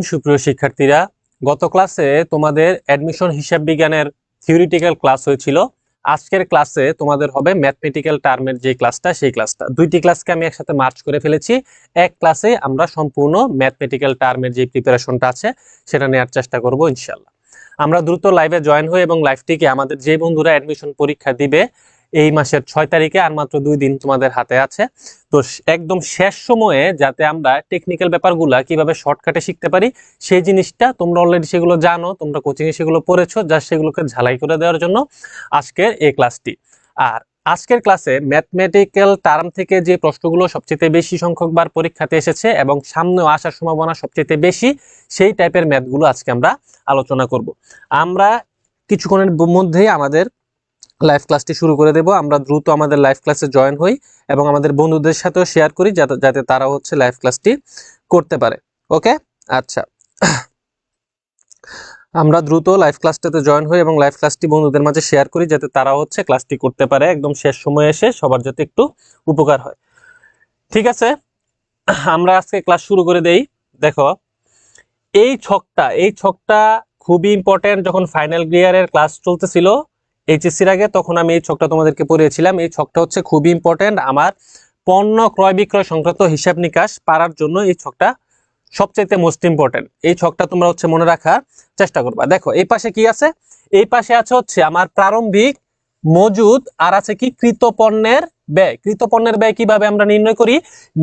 সুপ্রিয় শিক্ষার্থীরা, গত ক্লাসে তোমাদের অ্যাডমিশন হিসাব বিজ্ঞানের থিওরিটিক্যাল ক্লাস হয়েছিল। আজকের ক্লাসে তোমাদের হবে ম্যাথমেটিক্যাল টার্মের যে ক্লাসটা, সেই ক্লাসটা। দুইটি ক্লাসকে আমি একসাথে মার্চ করে ফেলেছি। এক ক্লাসে আমরা সম্পূর্ণ ম্যাথমেটিক্যাল টার্মের যে প্রিপারেশনটা আছে সেটা নেওয়ার চেষ্টা করব ইনশাল্লাহ। আমরা দ্রুত লাইভে জয়েন হই এবং লাইভটিকে আমাদের যে বন্ধুরা অ্যাডমিশন পরীক্ষা দিবে এই মাসের 6 তারিখে, আর মাত্র 2 দিন তোমাদের হাতে আছে, তো একদম শেষ সময়ে যাতে আমরা টেকনিক্যাল ব্যাপারগুলা কিভাবে শর্টকাটে শিখতে পারি সেই জিনিসটা তোমরা অলরেডি সেগুলো জানো, তোমরা কোচিং এ সেগুলো পড়েছো, জাস্ট সেগুলোকে ঝালাই করে দেওয়ার জন্য আজকের এই ক্লাসটি। আর আজকের ক্লাসে ম্যাথমেটিক্যাল টার্ম থেকে যে প্রশ্নগুলো সবচেয়ে বেশি সংখ্যকবার পরীক্ষাতে এসেছে এবং সামনেও আসার সম্ভাবনা সবচেয়ে বেশি, সেই টাইপের ম্যাথগুলো আজকে আমরা আলোচনা করব। আমরা কিছুক্ষণের মধ্যেই আমাদের লাইভ ক্লাসটি শুরু করে দেব। আমরা দ্রুত আমাদের লাইভ ক্লাসে জয়েন হই এবং আমাদের বন্ধুদের সাথেও শেয়ার করি যাতে তারা লাইভ ক্লাসটি করতে পারে। ওকে, আচ্ছা, আমরা দ্রুত লাইভ ক্লাসটাতে জয়েন হই এবং লাইভ ক্লাসটি বন্ধুদের মাঝে শেয়ার করি যাতে তারা ক্লাসটি করতে পারে একদম শেষ সময়ে এসে, সবার যাতে একটু উপকার হয়। ঠিক আছে, আমরা আজকে ক্লাস শুরু করে দেই। দেখো, এই ছকটা খুবই ইম্পর্টেন্ট। যখন ফাইনাল ইয়ারের ক্লাস চলতেছিল এইচএসসির আগে, তখন আমি এই ছকটা তোমাদেরকে পড়িয়েছিলাম। এই ছকটা খুবই ইম্পর্টেন্ট আমার পণ্য ক্রয় বিক্রয় সংক্রান্ত হিসাব নিকাশ পারার জন্য। এই ছকটা সবচেয়ে মোস্ট ইম্পর্টেন্ট। এই ছকটা তোমরা মনে রাখার চেষ্টা করবা। দেখো, এই পাশে কি আছে? এই পাশে আছে আমার প্রারম্ভিক মজুদ, আর আছে কি কৃত পণ্যের ব্যয়। কৃত পণ্যের ব্যয় কিভাবে আমরা নির্ণয় করি?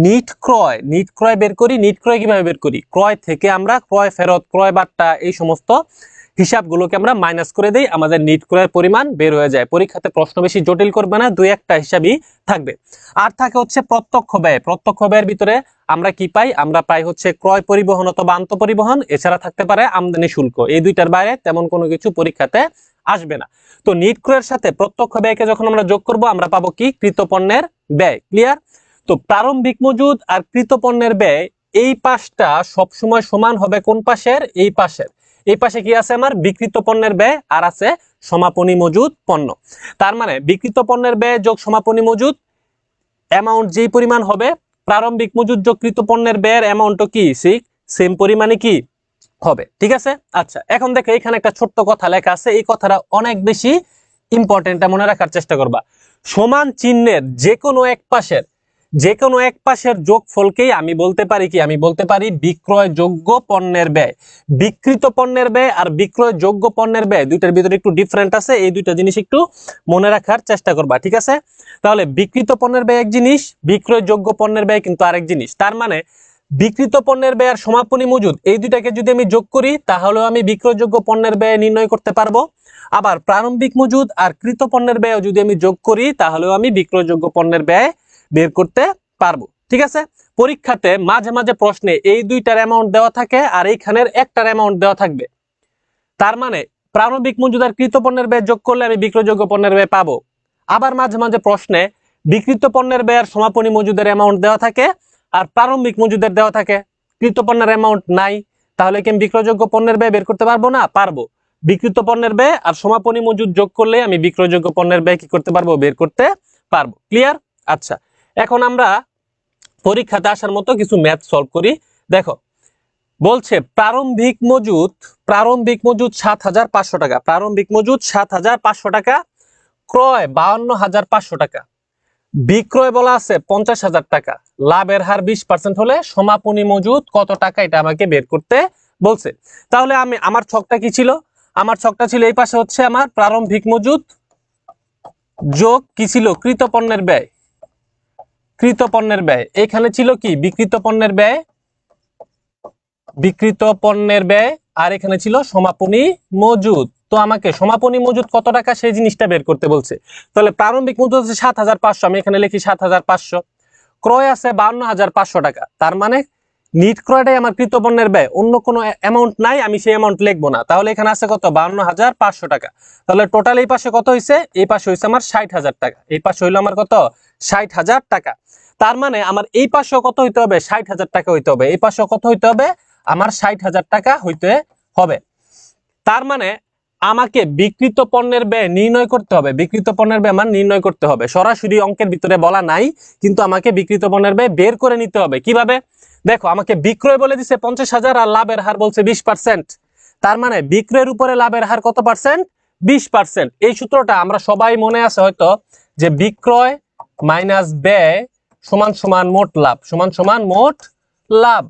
নিট ক্রয় বের করি। নিট ক্রয় কিভাবে বের করি? ক্রয় থেকে আমরা ক্রয় ফেরত, ক্রয় বাট্টা, এই সমস্ত হিসাবগুলোকে আমরা মাইনাস করে দেই, আমাদের নিট ক্রয়ের পরিমাণ বের হয়ে যায়। পরীক্ষাতে প্রশ্ন বেশি জটিল করবে না, দুই একটা হিসাবই থাকবে। আর থাকে প্রত্যক্ষ ব্যয়। প্রত্যক্ষ ব্যয়ের ভিতরে আমরা কি পাই? আমরা পাই ক্রয় পরিবহন অথবা আন্তঃপরিবহন, এছাড়া থাকতে পারে আমদানি শুল্ক। এই দুইটার বাইরে তেমন কোনো কিছু পরীক্ষাতে আসবে না। তো নিট ক্রয়ের সাথে প্রত্যক্ষ ব্যয়কে যখন আমরা যোগ করব, আমরা পাবো কি? কৃত পণ্যের ব্যয়। ক্লিয়ার? তো প্রারম্ভিক মজুদ আর কৃত পণ্যের ব্যয়, এই পাশটা সবসময় সমান হবে কোন পাশের? এই পাশের। এই পাশে কি আছে? আমার বিক্রিত পণ্যের ব্যয়, আর আছে সমাপনী মজুদ পণ্য। তার মানে বিক্রিত পণ্যের ব্যয় যোগ সমাপনী মজুদ অ্যামাউন্ট যেই পরিমাণ হবে, প্রারম্ভিক মজুদ যোগ কৃত পণ্যের ব্যয়ের অ্যামাউন্টও কি সেম পরিমাণে কি হবে। ঠিক আছে, আচ্ছা, এখন দেখো এখানে একটা ছোট্ট কথা লেখা আছে। এই কথাটা অনেক বেশি ইম্পর্টেন্ট, মনে রাখার চেষ্টা করবা। সমান চিহ্নের যে কোনো এক পাশের যোগফলকেই আমি বলতে পারি কি? আমি বলতে পারি বিক্রয়যোগ্য পণ্যের ব্যয়। বিক্রিত পণ্যের ব্যয় আর বিক্রয়যোগ্য পণ্যের ব্যয় দুইটার ভিতরে একটু ডিফারেন্ট আছে। এই দুইটা জিনিস একটু মনে রাখার চেষ্টা করবা। ঠিক আছে, তাহলে বিক্রিত পণ্যের ব্যয় এক জিনিস, বিক্রয়যোগ্য পণ্যের ব্যয় কিন্তু আরেক জিনিস। তার মানে বিক্রিত পণ্যের ব্যয় আর সমাপনী মজুদ, এই দুইটাকে যদি আমি যোগ করি তাহলেও আমি বিক্রয়যোগ্য পণ্যের ব্যয় নির্ণয় করতে পারবো। আবার প্রারম্ভিক মজুদ আর কৃত পণ্যের ব্যয় যদি আমি যোগ করি তাহলেও আমি বিক্রয়যোগ্য পণ্যের ব্যয় বের করতে পারবো। ঠিক আছে, পরীক্ষাতে মাঝে মাঝে প্রশ্নে এই দুইটার অ্যামাউন্ট দেওয়া থাকে আর এইখানের একটার অ্যামাউন্ট দেওয়া থাকবে। তার মানে প্রারম্ভিক মজুদ আর কৃত পণ্যের ব্যয় যোগ করলে আমি বিক্রয়যোগ্য পণ্যের ব্যয় পাবো। আবার মাঝে মাঝে প্রশ্নে বিক্রিত পণ্যের ব্যয় আর সমাপনী মজুদের অ্যামাউন্ট দেওয়া থাকে আর প্রারম্ভিক মজুদের দেওয়া থাকে, কৃত পণ্যের অ্যামাউন্ট নাই। তাহলে কি আমি বিক্রয়যোগ্য পণ্যের ব্যয় বের করতে পারবো না? পারবো। বিক্রিত পণ্যের ব্যয় আর সমাপনী মজুদ যোগ করলে আমি বিক্রয়যোগ্য পণ্যের ব্যয় কি করতে পারবো? বের করতে পারবো। ক্লিয়ার? আচ্ছা, এখন আমরা পরীক্ষাতে আসার মতো কিছু ম্যাথ সলভ করি। দেখো, বলছে প্রারম্ভিক মজুদ 7,500 টাকা। প্রারম্ভিক মজুদ 7,500 টাকা, ক্রয় 52,500 টাকা, বিক্রয় বলা আছে 50,000 টাকা। লাভের হার 20% হলে সমাপনী মজুদ কত টাকা, এটা আমাকে বের করতে বলছে। তাহলে আমার ছকটা কি ছিল? আমার ছকটা ছিল এই পাশে আমার প্রারম্ভিক মজুদ যোগ কি ছিল? কৃত পণ্যের ব্যয়। কৃত পণ্যের ব্যয় এখানে ছিল কি? বিক্রিত পণ্যের ব্যয়। বিক্রিত পণ্যের ব্যয় আর এখানে ছিল সমাপনী মজুদ। তো আমাকে সমাপনী মজুদ কত টাকা সেই জিনিসটা বের করতে বলছে। তাহলে প্রারম্ভিক মজুদ আছে 7,500, আমি এখানে লিখি 7,500। ক্রয় আছে 52,500 টাকা। তার মানে নিট ক্রয়টাই আমার কৃত পণ্যের ব্যয়, অন্য কোনো অ্যামাউন্ট নাই, আমি সেই অ্যামাউন্ট লিখবো না। তাহলে এখানে আছে কত? 52,500 টাকা। তাহলে টোটাল এই পাশে কত হয়েছে? এই পাশে হয়েছে আমার 60,000 টাকা। এই পাশে হইলো আমার কত? 60,000 টাকা। তার মানে আমার এই পাশেও কত হইতে হবে? 60,000 টাকা হইতে হবে। এই পাশেও কত হইতে হবে? আমার 60,000 টাকা হইতে হবে। তার মানে আমাকে বিক্রিত পণ্যের ব্যয় নির্ণয় করতে হবে, বিক্রিত পণ্যের ব্যয় মান নির্ণয় করতে হবে। সরাসরি অঙ্কের ভিতরে বলা নাই, কিন্তু আমাকে বিক্রিত পণ্যের ব্যয় বের করে নিতে হবে। কিভাবে? দেখো, আমাকে বিক্রয় বলে দিছে 50,000 আর লাভের হার বলছে 20%। তার মানে বিক্রয়ের উপরে লাভের হার কত পার্সেন্ট? 20%। এই সূত্রটা আমরা সবাই মনে আছে হয়তো, যে বিক্রয় মাইনাস ব্যয় সমান সমান মোট লাভ, সমান সমান মোট লাভ।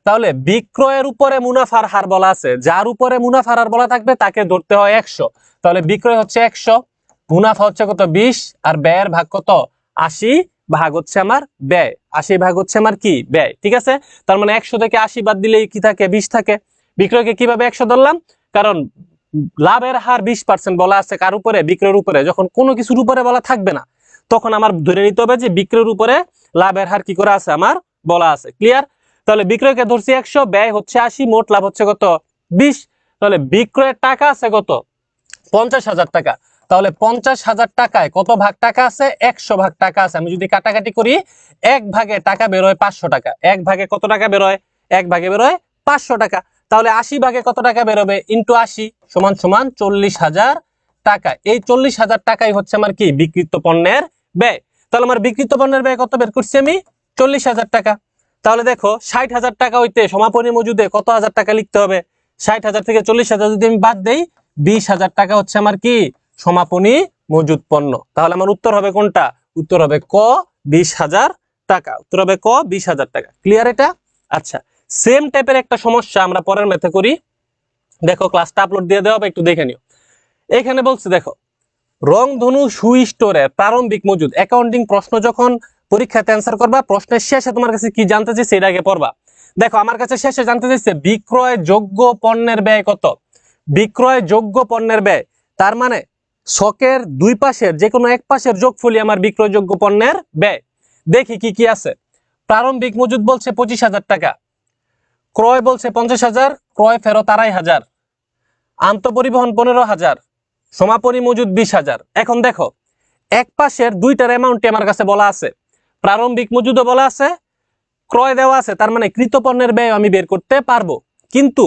তাহলে বিক্রয়ের উপরে মুনাফার হার বলা আছে, যার উপরে মুনাফার হার বলা থাকবে তাকে ধরতে হয় 100। তাহলে বিক্রয় হচ্ছে 100, মুনাফা হচ্ছে কত? 20, আর ব্যয়ের ভাগ কত? 80 ভাগ হচ্ছে আমার ব্যয়, 80 ভাগ হচ্ছে আমার কি? ব্যয়। ঠিক আছে, তার মানে 100 থেকে 80 বাদ দিলেই কি থাকে? 20 থাকে। বিক্রয়কে কিভাবে 100 ধরলাম? কারণ লাভের হার 20% বলা আছে কার উপরে? বিক্রয়ের উপরে। যখন কোনো কিছুর উপরে বলা থাকবে না, তখন আমার ধরে নিতে হবে যে বিক্রয়ের উপরে লাভের হার কি করে আছে? আমার বলা আছে। ক্লিয়ার? তাহলে বিক্রয়কে ধরছি 100, ব্যয় হচ্ছে 80, মোট লাভ হচ্ছে কত? 20। তাহলে বিক্রয়ের টাকা আছে কত? 50,000 টাকা। তাহলে 50,000 টাকায় কত ভাগ টাকা আছে? 100 ভাগ টাকা আছে। আমি যদি কাটাকাটি করি, এক ভাগে টাকা বেরোয় 500 টাকা। এক ভাগে কত টাকা বেরোয়? এক ভাগে বেরোয় 500 টাকা। তাহলে 80 ভাগে কত টাকা বেরোবে? ইন্টু 80 সমান সমান 40,000 টাকা। এই 40,000 টাকাই হচ্ছে আমার কি? বিক্রিত পণ্যের ব্যয়। তাহলে আমার বিক্রিত পণ্যের ব্যয় কত বের করছি আমি? 40,000 টাকা। তাহলে দেখো, 60,000 টাকা হইতে সমাপনী মজুদে কত হাজার টাকা লিখতে হবে? 60,000 থেকে 40,000 যদি আমি বাদ দেই, 20,000 টাকা হচ্ছে আমার কি? সমাপনী মজুদ পণ্য। তাহলে আমার উত্তর হবে কোনটা? উত্তর হবে ক, 20,000 টাকা। উত্তর হবে ক, 20,000 টাকা। ক্লিয়ার এটা? আচ্ছা, সেম টাইপের একটা সমস্যা আমরা পরের ম্যাথে করি। দেখো, ক্লাসটা আপলোড দিয়ে দেওয়া হবে, একটু দেখে নিও। এখানে বলছে দেখো, রংধনু শু স্টোরের প্রারম্ভিক মজুদ। অ্যাকাউন্টিং প্রশ্ন যখন পরীক্ষাতে অ্যান্সার করবা, প্রশ্নের শেষে তোমার কাছে কি জানতে চাইছে সেটা আগে পড়বা। দেখো, আমার কাছে শেষে জানতে চাইছে বিক্রয় যোগ্য পণ্যের ব্যয় কত? বিক্রয় যোগ্য পণ্যের ব্যয়, তার মানে ছকের দুই পাশের যে কোনো এক পাশের যোগফলই আমার বিক্রয়যোগ্য পণ্যের ব্যয়। দেখি কি কি আছে। প্রারম্ভিক মজুদ বলছে 25,000 টাকা, ক্রয় বলছে 50,000, ক্রয় ফেরত 2,500, আন্তঃপরিবহন 15,000, সমাপনী মজুদ 20,000। এখন দেখো, এক পাশের দুইটার অ্যামাউন্টটি আমার কাছে বলা আছে, প্রারম্ভিক মজুদও বলা আছে, ক্রয় দেওয়া আছে, তার মানে কৃত পণ্যের ব্যয় আমি বের করতে পারবো। কিন্তু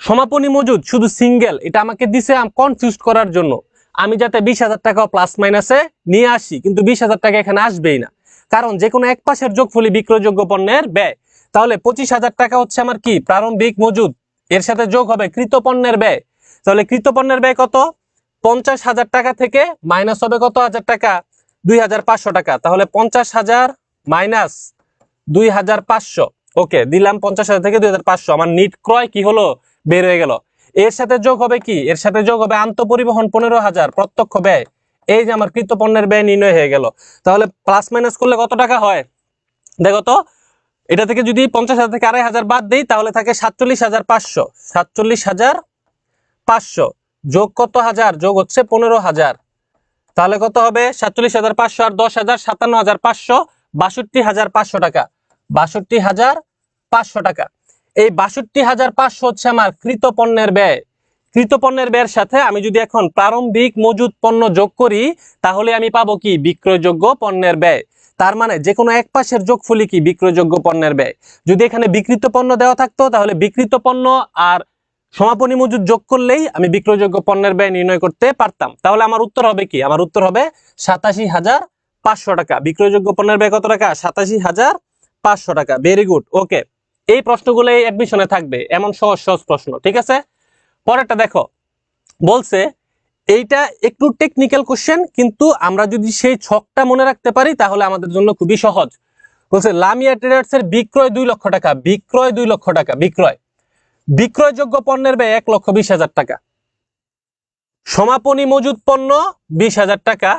সমাপনী মজুদ শুধু সিঙ্গেল, এটা আমাকে দিছে কনফিউজ করার জন্য, আমি যাতে 20,000 টাকা প্লাস মাইনাসে নিয়ে আসি, কিন্তু 20,000 টাকা এখানে আসবেই না, কারণ যে কোনো এক পাশের যোগফলই বিক্রয়যোগ্য পণ্যের ব্যয়। তাহলে 25,000 টাকা হচ্ছে আমার কি? প্রারম্ভিক মজুদ, এর সাথে যোগ হবে কৃত পণ্যের ব্যয়। তাহলে কৃত পণ্যের ব্যয় কত? 50,000 টাকা থেকে মাইনাস হবে কত হাজার টাকা? 2,500 টাকা। তাহলে 50,000 মাইনাস 2,500, ওকে দিলাম 50,000 থেকে 2,500, আমার নিট ক্রয় কি হলো? বের হয়ে গেল। এর সাথে যোগ হবে কি? এর সাথে যোগ হবে আন্তঃপরিবহন 15,000 প্রত্যক্ষ ব্যয়। এই যে আমার কৃত পণ্যের ব্যয় নির্ণয় হয়ে গেল। তাহলে প্লাস মাইনাস করলে কত টাকা হয়? দেখো তো, এটা থেকে যদি 50,000 থেকে 2,500 বাদ দেই, তাহলে থাকে 47,500। 47,500 যোগ কত হাজার? যোগ হচ্ছে 15,000। তাহলে কত হবে? 47,500 আর 10,000, 57,500, 62,500 টাকা। 62,500 টাকা। এই 62,500 হচ্ছে আমার কৃত পণ্যের ব্যয়। কৃত পণ্যের ব্যয়ের সাথে আমি যদি এখন প্রারম্ভিক মজুদ পণ্য যোগ করি, তাহলে আমি পাবো কি? বিক্রয়যোগ্য পণ্যের ব্যয়। তার মানে যে কোনো এক পাশের যোগফলই কি? বিক্রয়যোগ্য পণ্যের ব্যয়। যদি এখানে বিক্রিত পণ্য দেওয়া থাকতো, তাহলে বিক্রিত পণ্য আর সমাপনী মজুদ যোগ করলেই আমি বিক্রয়যোগ্য পণ্যের ব্যয় নির্ণয় করতে পারতাম। তাহলে আমার উত্তর হবে কি? আমার উত্তর হবে 87,500 টাকা। বিক্রয়যোগ্য পণ্যের ব্যয় কত টাকা? 87,500 টাকা। ভেরি গুড, ওকে। এই প্রশ্নগুলো এই অ্যাডমিশনে থাকবে, এমন সহজ সহজ প্রশ্ন। ঠিক আছে, পরেরটা দেখো, বলছে এইটা একটু টেকনিক্যাল কোশ্চেন, কিন্তু আমরা যদি সেই ছকটা মনে রাখতে পারি তাহলে আমাদের জন্য খুবই সহজ। বলছে লামিয়া ট্রেডার্স এর বিক্রয় 2 লক্ষ টাকা, বিক্রয় 2 লক্ষ টাকা, বিক্রয়যোগ্য পণ্যের ব্যয় 1,20,000 টাকা, সমাপনী মজুদ পণ্য 20,000 টাকা,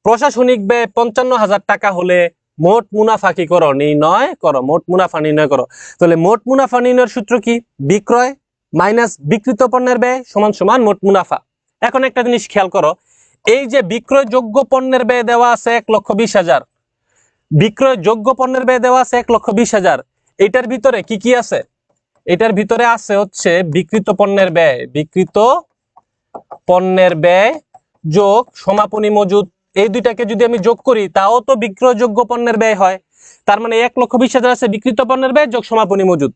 প্রশাসনিক ব্যয় 55,000 টাকা হলে মোট মুনাফা কি করো? নির্ণয় করো। মোট মুনাফা নির্ণয় করো। তাহলে মোট মুনাফা নির্ণয়ের সূত্র কি? বিক্রয় মাইনাস বিক্রিত পণ্যের ব্যয় সমান সমান মোট মুনাফা। এখন একটা জিনিস খেয়াল করো, এই যে বিক্রয়যোগ্য পণ্যের ব্যয় দেওয়া আছে 1,20,000, বিক্রয়যোগ্য পণ্যের ব্যয় দেওয়া আছে 1,20,000, এটার ভিতরে কি কি আছে? এটার ভিতরে আছে হচ্ছে বিক্রিত পণ্যের ব্যয়, বিক্রিত পণ্যের ব্যয় যোগ সমাপনী মজুদ, এই দুইটাকে যদি আমি যোগ করি তাও তো বিক্রয়যোগ্য পণ্যের ব্যয় হয়। তার মানে 1,20,000 আছে বিক্রিত পণ্যের ব্যয় যোগ সমাপনী মজুদ।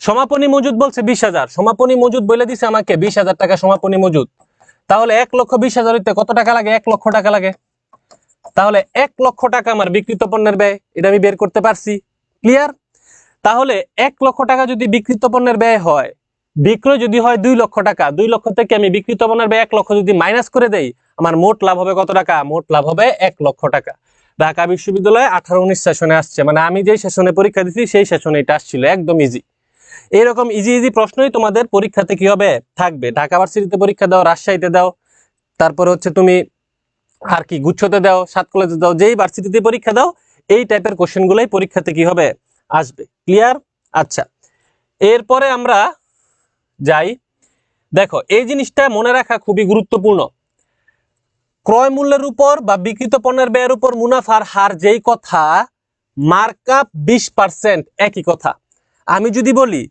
সমাপনী মজুদ বলছে 20,000, সমাপনী মজুদ বলে দিছে আমাকে 20,000 টাকা সমাপনী মজুদ। তাহলে 1,20,000 হইতে কত টাকা লাগে? 1 লক্ষ টাকা লাগে। তাহলে 1 লক্ষ টাকা আমার বিক্রিত পণ্যের ব্যয়, এটা আমি বের করতে পারছি। ক্লিয়ার? তাহলে 1 লক্ষ টাকা যদি বিক্রিত পণ্যের ব্যয় হয়, বিক্রয় যদি হয় 2 লক্ষ টাকা, 2 লক্ষ থেকে আমি বিক্রিত পণ্যের ব্যয় 1 লক্ষ যদি মাইনাস করে দেই, আমার মোট লাভ হবে কত টাকা? মোট লাভ হবে 1 লক্ষ টাকা। ঢাকা বিশ্ববিদ্যালয়ে 18-19 সেশনে আসছে, মানে আমি যেই সেশনে পরীক্ষা দিছি সেই সেশনে এটা আসছিল, একদম ইজি। এইরকম ইজি ইজি প্রশ্নই তোমাদের পরীক্ষাতে কি হবে? থাকবে। ঢাকা ভার্সিটিতে পরীক্ষা দাও, রাজশাহীতে দাও, তারপরে হচ্ছে তুমি আর কি গুচ্ছতে দাও, 7 কলেজে দাও, যেই ভার্সিটিতে পরীক্ষা দাও এই টাইপের কোশ্চেন গুলাই পরীক্ষাতে কি হবে? আসবে। ক্লিয়ার? আচ্ছা, এরপরে আমরা যাই। দেখো, এই জিনিসটা মনে রাখা খুবই গুরুত্বপূর্ণ। ক্রয় মূল্যের উপর বা বিক্রিত পণ্যের ব্যয়ের উপর মুনাফার হার যেই কথা, মার্কআপ 20%, একই কথা। আমি যদি বলি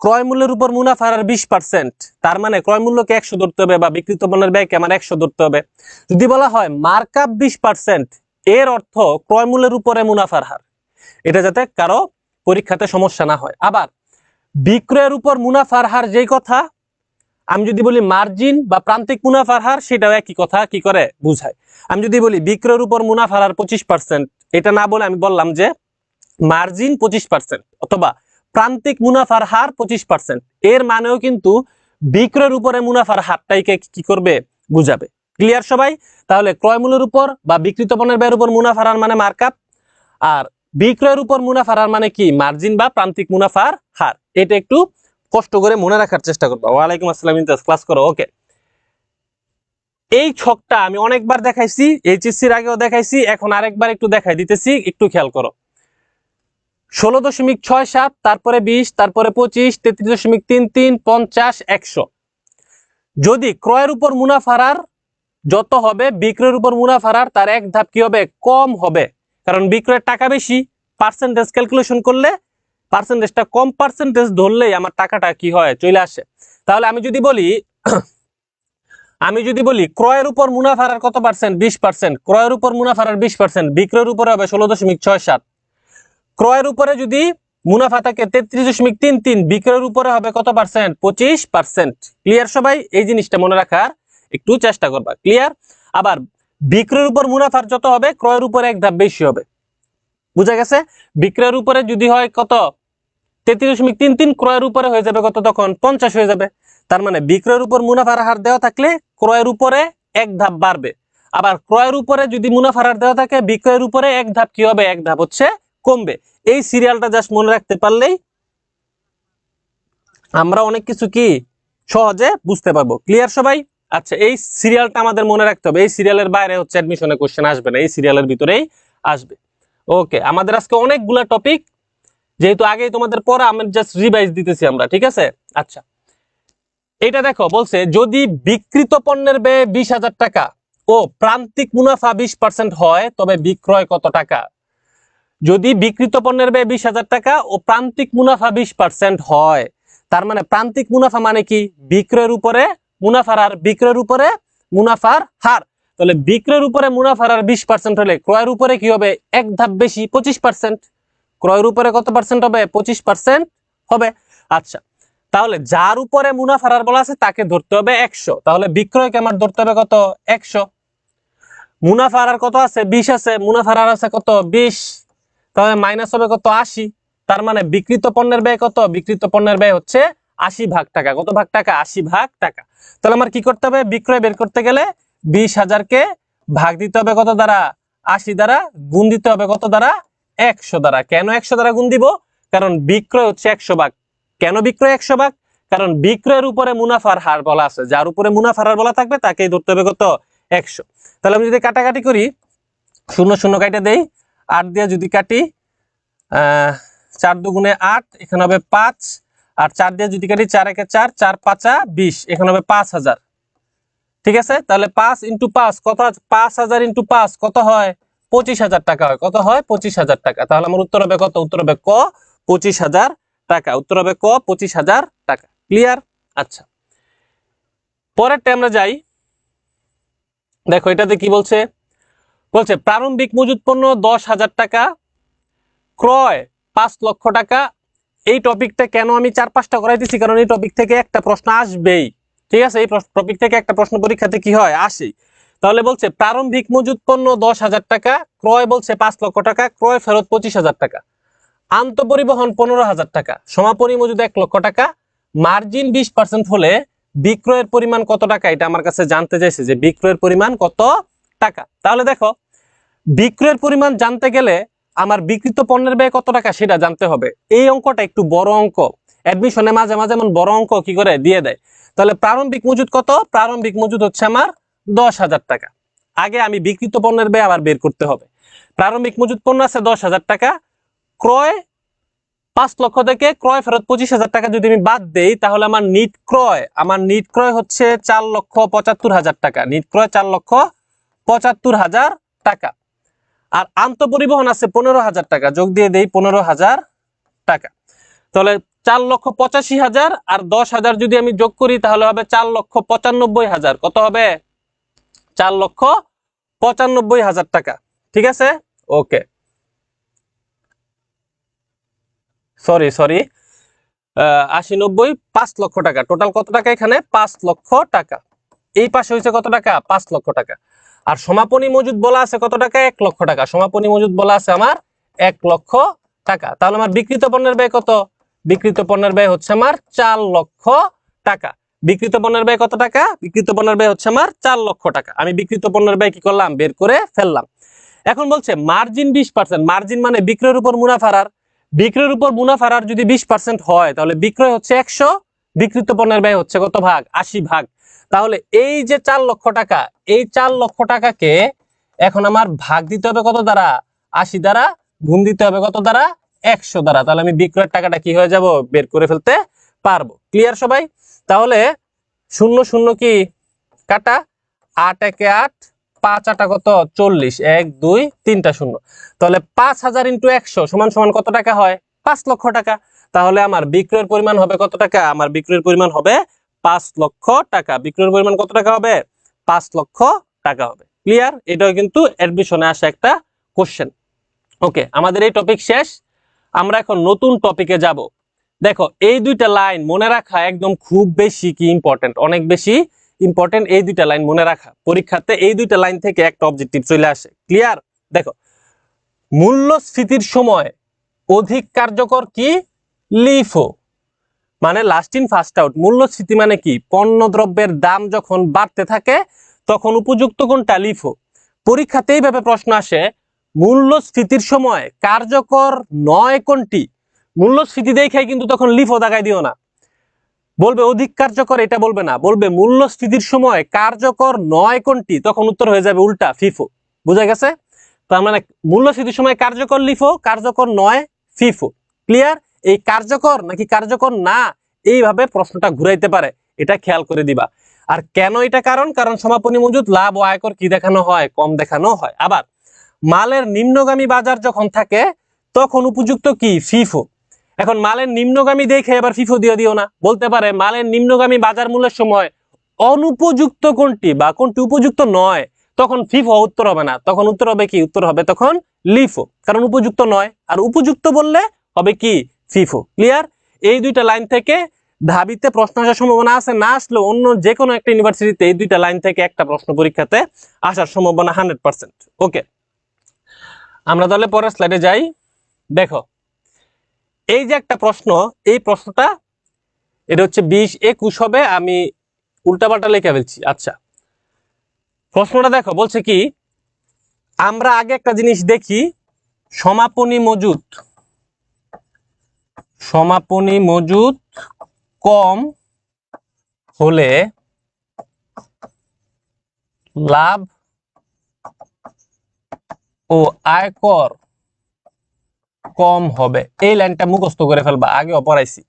ক্রয় মূল্যের উপর মুনাফার হার 20%, তার মানে ক্রয় মূল্যকে 100 ধরতে হবে বা বিক্রিত পণ্যের ব্যয়কে আমার 100 ধরতে হবে। যদি বলা হয় মার্কআপ 20%, এর অর্থ ক্রয় মূল্যের উপরে মুনাফার হার, এটা যাতে কারো পরীক্ষাতে সমস্যা না হয়। আবার বিক্রয়ের উপর মুনাফার হার যেই কথা, আমি যদি বলি মার্জিন বা প্রান্তিক মুনাফার হার, সেটাও একই কথা কি করে বুঝায়। আমি যদি বলি বিক্রয়ের উপর মুনাফার হার 25%, এটা না বলে আমি বললাম যে মার্জিন 25% অথবা প্রান্তিক মুনাফার হার 25%, এর মানেও কিন্তু বিক্রয়ের উপরে মুনাফার হারটাইকে কি করবে? বুঝাবে। ক্লিয়ার সবাই? তাহলে ক্রয় মূল্যের উপর বা বিক্রিত পণ্যের ব্যয়ের উপর মুনাফার হার মানে মার্কআপ, আর বিক্রয়ের উপর মুনাফার হার মানে কি? মার্জিন বা প্রান্তিক মুনাফার হার। এটা একটু কষ্ট করে মনে রাখার চেষ্টা করবা। ওয়ালাইকুম আসসালাম, ইমতিয়াজ, ক্লাস করো। ওকে, এই ছকটা আমি অনেকবার দেখাইছি, এইচএসসির আগেও দেখাইছি, এখন আরেকবার একটু দেখাই দিতেছি, একটু খেয়াল করো। 16.67, তারপরে 20, তারপরে 25, 33.33, 50, 100। যদি ক্রয়ের উপর মুনাফার হার যত হবে, বিক্রয়ের উপর মুনাফার হার তার এক ধাপ কি হবে? কম হবে। কারণ বিক্রয়ের টাকা বেশি, পার্সেন্টেজ ক্যালকুলেশন করলে পার্সেন্টেজটা কম, পার্সেন্টেজ ধরলেই আমার টাকাটা কি হয়? চলে আসে। তাহলে আমি যদি বলি ক্রয়ের উপর মুনাফার হার কত পার্সেন্ট? 20%। ক্রয়ের উপর মুনাফার হার 20%, বিক্রয়ের উপরে হবে 16.67। ক্রয়ের উপরে যদি মুনাফা থাকে 33.33, বিক্রয়ের উপরে হবে কত পার্সেন্ট? 25%। ক্লিয়ার সবাই? এই জিনিসটা মনে রাখার একটু চেষ্টা করবা। ক্লিয়ার? আবার বিক্রয়ের উপর মুনাফার যত হবে, ক্রয়ের উপরে এক ধাপ বেশি হবে। বুঝা গেছে? বিক্রয়ের উপরে যদি হয় কত? 33.33, ক্রয়ের উপরে হয়ে যাবে কত? তখন 50 হয়ে যাবে। তার মানে বিক্রয়ের উপর মুনাফার হার দেওয়া থাকলে ক্রয়ের উপরে এক ধাপ বাড়বে। আবার ক্রয়ের উপরে যদি মুনাফার হার দেওয়া থাকে, বিক্রয়ের উপরে এক ধাপ কি হবে? এক ধাপ হচ্ছে কমবে। এই সিরিয়ালটা জাস্ট মনে রাখতে পারলেই আমরা অনেক কিছু কি সহজে বুঝতে পারবো। ক্লিয়ার সবাই? আচ্ছা, এই সিরিয়ালটা আমাদের মনে রাখতে হবে। এই সিরিয়ালের বাইরে হচ্ছে অ্যাডমিশনে কোশ্চেন আসবে না, এই সিরিয়ালের ভিতরেই আসবে। ওকে, আমাদের আজকে অনেকগুলা টপিক, যেহেতু আগেই তোমাদের পড়া, আমি জাস্ট রিভাইজ দিতেছি আমরা, ঠিক আছে? আচ্ছা, এটা দেখো, বলছে যদি বিক্রিত পণ্যের ব্যয় 20,000 টাকা ও প্রান্তিক মুনাফা 20% হয়, তবে বিক্রয় কত টাকা? যদি বিক্রিত পণ্যের ব্যয় 20,000 টাকা ও প্রান্তিক মুনাফা 20% হয়, তার মানে প্রান্তিক মুনাফা মানে কি? বিক্রয়ের উপরে মুনাফার হার, বিক্রয়ের উপরে মুনাফার হার। তাহলে বিক্রয়ের উপরে মুনাফার হার 20% হলে ক্রয়ের উপরে কি হবে? এক ধাপ বেশি, 25%। ক্রয়ের উপরে কত পার্সেন্ট হবে? 25% হবে। আচ্ছা, তাহলে যার উপরে মুনাফার হার বলা আছে তাকে ধরতে হবে 100। তাহলে বিক্রয়কে আমার ধরতে হবে কত? 100। মুনাফার হার কত আছে? 20 আছে। মুনাফার হার আছে কত? 20। তাহলে মাইনাস হবে কত? 80। তার মানে বিক্রিত পণ্যের ব্যয় কত? বিক্রিত পণ্যের ব্যয় হচ্ছে 80 ভাগ টাকা। কত ভাগ টাকা? 80 ভাগ টাকা। তাহলে আমার কি করতে হবে? বিক্রয় বের করতে গেলে 20,000-কে ভাগ দিতে হবে কত দ্বারা? 80 দ্বারা। গুণ দিতে হবে কত দ্বারা? 100 দ্বারা। কেন 100 দ্বারা গুণ দিব? কারণ বিক্রয় হচ্ছে 100 ভাগ। কেন বিক্রয় 100 ভাগ? কারণ বিক্রয়ের উপরে মুনাফার হার বলা আছে, যার উপরে মুনাফার হার বলা থাকবে তাকেই ধরতে হবে কত? 100। তাহলে আমি যদি কাটাকাটি করি, 0 0 কাটা দেই, 8 দিয়ে যদি কাটি, 4 দুগুণে 8, এখানে হবে 5, আর 4 দিয়ে যদি কাটি, 4 একে 4, 4 5 20, এখানে হবে 5,000। ঠিক আছে? তাহলে 5 × 5 কত? 5,000 × 5 কত হয়? 25,000 টাকা হয়। কত হয়? 25,000 টাকা। তাহলে আমার উত্তর হবে কত? উত্তর হবে ক, 25,000 টাকা। উত্তর হবে ক, 25,000 টাকা। ক্লিয়ার? আচ্ছা, পরেরটা আমরা যাই। দেখো এটাতে কি বলছে? বলছে প্রারম্ভিক মজুত পণ্য 10,000 টাকা, ক্রয় 5 লক্ষ টাকা। এই টপিকটা কেন আমি 4-5টা করাইতেছি? কারণ এই টপিক থেকে একটা প্রশ্ন আসবেই। ঠিক আছে, এই টপিক থেকে একটা প্রশ্ন পরীক্ষাতে কি হয় আসে। তাহলে বলছে প্রারম্ভিক মজুদ পণ্য 10,000 টাকা, ক্রয় বলছে 5 লক্ষ টাকা, ক্রয় ফেরত 25,000 টাকা, আন্তঃপরিবহন 15,000 টাকা, সমাপনী মজুদ 1 লক্ষ টাকা, মার্জিন 20% হলে বিক্রয়ের পরিমাণ কত টাকা, এটা আমার কাছে জানতে চাইছে যে বিক্রয়ের পরিমাণ কত টাকা। তাহলে দেখো বিক্রয়ের পরিমাণ জানতে গেলে আমার বিক্রিত পণ্যের ব্যয় কত টাকা সেটা জানতে হবে। এই অঙ্কটা একটু বড় অঙ্ক, অ্যাডমিশনে মাঝে মাঝে এমন বড় অঙ্ক কি করে দিয়ে দেয়। তাহলে প্রারম্ভিক মজুদ কত? প্রারম্ভিক মজুদ হচ্ছে আমার 10,000 টাকা। আগে আমি বিক্রিত পণ্যের ব্যয় আবার বের করতে হবে। প্রারম্ভিক মজুদ পণ্য আছে 10,000 টাকা, ক্রয় 5 লক্ষ থেকে ক্রয় ফেরত 25,000 টাকা যদি আমি বাদ দেই, তাহলে আমার নিট ক্রয় হচ্ছে 4,75,000 টাকা। নিট ক্রয় 4,75,000 টাকা। আর আন্তঃপরিবহন আছে 15,000 টাকা, যোগ দিয়ে দেই 15,000 টাকা। তাহলে 4,85,000 আর 10,000 যদি আমি যোগ করি তাহলে হবে 4,95,000। কত হবে? 4,95,000 টাকা। ঠিক আছে, ওকে, সরি 80, 90, 5 লক্ষ টাকা। টোটাল কত টাকা এখানে? 5 লক্ষ টাকা। এই পাশে হয়েছে কত টাকা? 5 লক্ষ টাকা। আর সমাপনী মজুদ বলা আছে কত টাকা? 1 লক্ষ টাকা। সমাপনী মজুদ বলা আছে আমার 1 লক্ষ টাকা। তাহলে আমার বিক্রিত পণ্যের ব্যয় কত? বিক্রিত পণ্যের ব্যয় হচ্ছে আমার 4 লক্ষ টাকা। বিক্রিত পণ্যের ব্যয় কত টাকা? বিক্রিত পণ্যের ব্যয় হচ্ছে আমার 4 লক্ষ টাকা। আমি বিক্রিত পণ্যের ব্যয় কি করলাম? বের করে ফেললাম। এখন বলছে মার্জিন 20%। মার্জিন মানে বিক্রয়ের উপর মুনাফার হার। বিক্রয়ের উপর মুনাফার হার যদি 20% হয় তাহলে বিক্রয় হচ্ছে 100, বিক্রিত পণ্যের ব্যয় হচ্ছে কত ভাগ? 80 ভাগ। তাহলে এই যে 4 লক্ষ টাকা, এই 4 লক্ষ টাকাকে এখন আমার ভাগ দিতে হবে কত দ্বারা? 80 দ্বারা। গুণ দিতে হবে কত দ্বারা? 100 দ্বারা। তাহলে আমি বিক্রয়ের টাকাটা কি হয়ে যাব? বের করে ফেলতে পারবো। ক্লিয়ার সবাই? তাহলে 0 0 কি কাটা, 8 একে 8, 5 8 কত? 40, 1 2 3টা 0। তাহলে 5,000 × 100 সমান সমান কত টাকা হয়? 5 লক্ষ টাকা। তাহলে আমার বিক্রয়ের পরিমাণ হবে কত টাকা? আমার বিক্রয়ের পরিমাণ হবে 5 লক্ষ টাকা। বিক্রয়ের পরিমাণ কত টাকা হবে? 5 লক্ষ টাকা হবে। ক্লিয়ার? এটাও কিন্তু অ্যাডমিশনে আসা একটা কোশ্চেন। ওকে, আমাদের এই টপিক শেষ। আমরা এখন নতুন টপিকে যাব। দেখো এই দুইটা লাইন মনে রাখা একদম খুব বেশি কি ইম্পর্টেন্ট, অনেক বেশি ইম্পর্টেন্ট। এই দুইটা লাইন মনে রাখা, পরীক্ষাতে এই দুইটা লাইন থেকে একটা অবজেক্টিভ চলে আসে। ক্লিয়ার? দেখো মূল্যস্ফীতির সময় অধিক কার্যকর কি? লিফো, মানে লাস্ট ইন ফার্স্ট আউট। মূল্যস্ফীতি মানে কি? পণ্য দ্রব্যের দাম যখন বাড়তে থাকে তখন উপযুক্ত কোনটা? লিফো। পরীক্ষাতে এইভাবে প্রশ্ন আসে, মূল্যস্ফীতির সময় কার্যকর নয় কোনটি? মূল্যস্ফীতি দেখে কিন্তু তখন লিফো দাগাই দিও না। বলবে অধিক কার্যকর, এটা বলবে না, বলবে মূল্যস্ফীতির সময় কার্যকর নয় কোনটি, তখন উত্তর হয়ে যাবে উল্টা ফিফো। বুঝা গেছে? তার মানে মূল্যস্ফীতির সময় কার্যকর লিফো, কার্যকর নয় ফিফো। ক্লিয়ার? এই কার্যকর নাকি কার্যকর না, এইভাবে প্রশ্নটা ঘুরাইতে পারে, এটা খেয়াল করে দিবা। আর কেন এটা? কারণ সমাপনী মজুদ, লাভ ও আয়কর কি দেখানো হয়? কম দেখানো হয়। আবার মালের নিম্নগামী বাজার যখন থাকে তখন উপযুক্ত কি? ফিফো। এখন মালের নিম্নগামী দেখে এবার ফিফো দিয়ে দিও না। বলতে পারে মালের নিম্নগামী বাজার মূল্যের সময় অনুপযুক্ত কোনটি বা কোনটি উপযুক্ত নয়, তখন ফিফো উত্তর হবে না, তখন উত্তর হবে কি? উত্তর হবে তখন লিফো, কারণ উপযুক্ত নয়। আর উপযুক্ত বললে হবে কি? ফিফো। ক্লিয়ার? এই দুইটা লাইন থেকে ঢাবিতে প্রশ্ন আসার সম্ভাবনা আছে, না আসলেও অন্য যে কোনো একটা ইউনিভার্সিটিতে এই দুইটা লাইন থেকে একটা প্রশ্ন পরীক্ষাতে আসার সম্ভাবনা 100%। ওকে, আমরা তাহলে পরের স্লাইডে যাই। দেখো এই যে একটা প্রশ্ন, এই প্রশ্নটা এটা হচ্ছে 20 21 হবে, আমি উল্টাপাল্টা লিখে ফেলছি। আচ্ছা, প্রশ্নটা দেখো, বলছে কি, আমরা আগে একটা জিনিস দেখি, সমাপনী মজুদ কম হলে লাভ ও আয়কর কম হবে। এই লাইনটা মুখস্থ করে ফেলবা, আগেও পড়াইছি।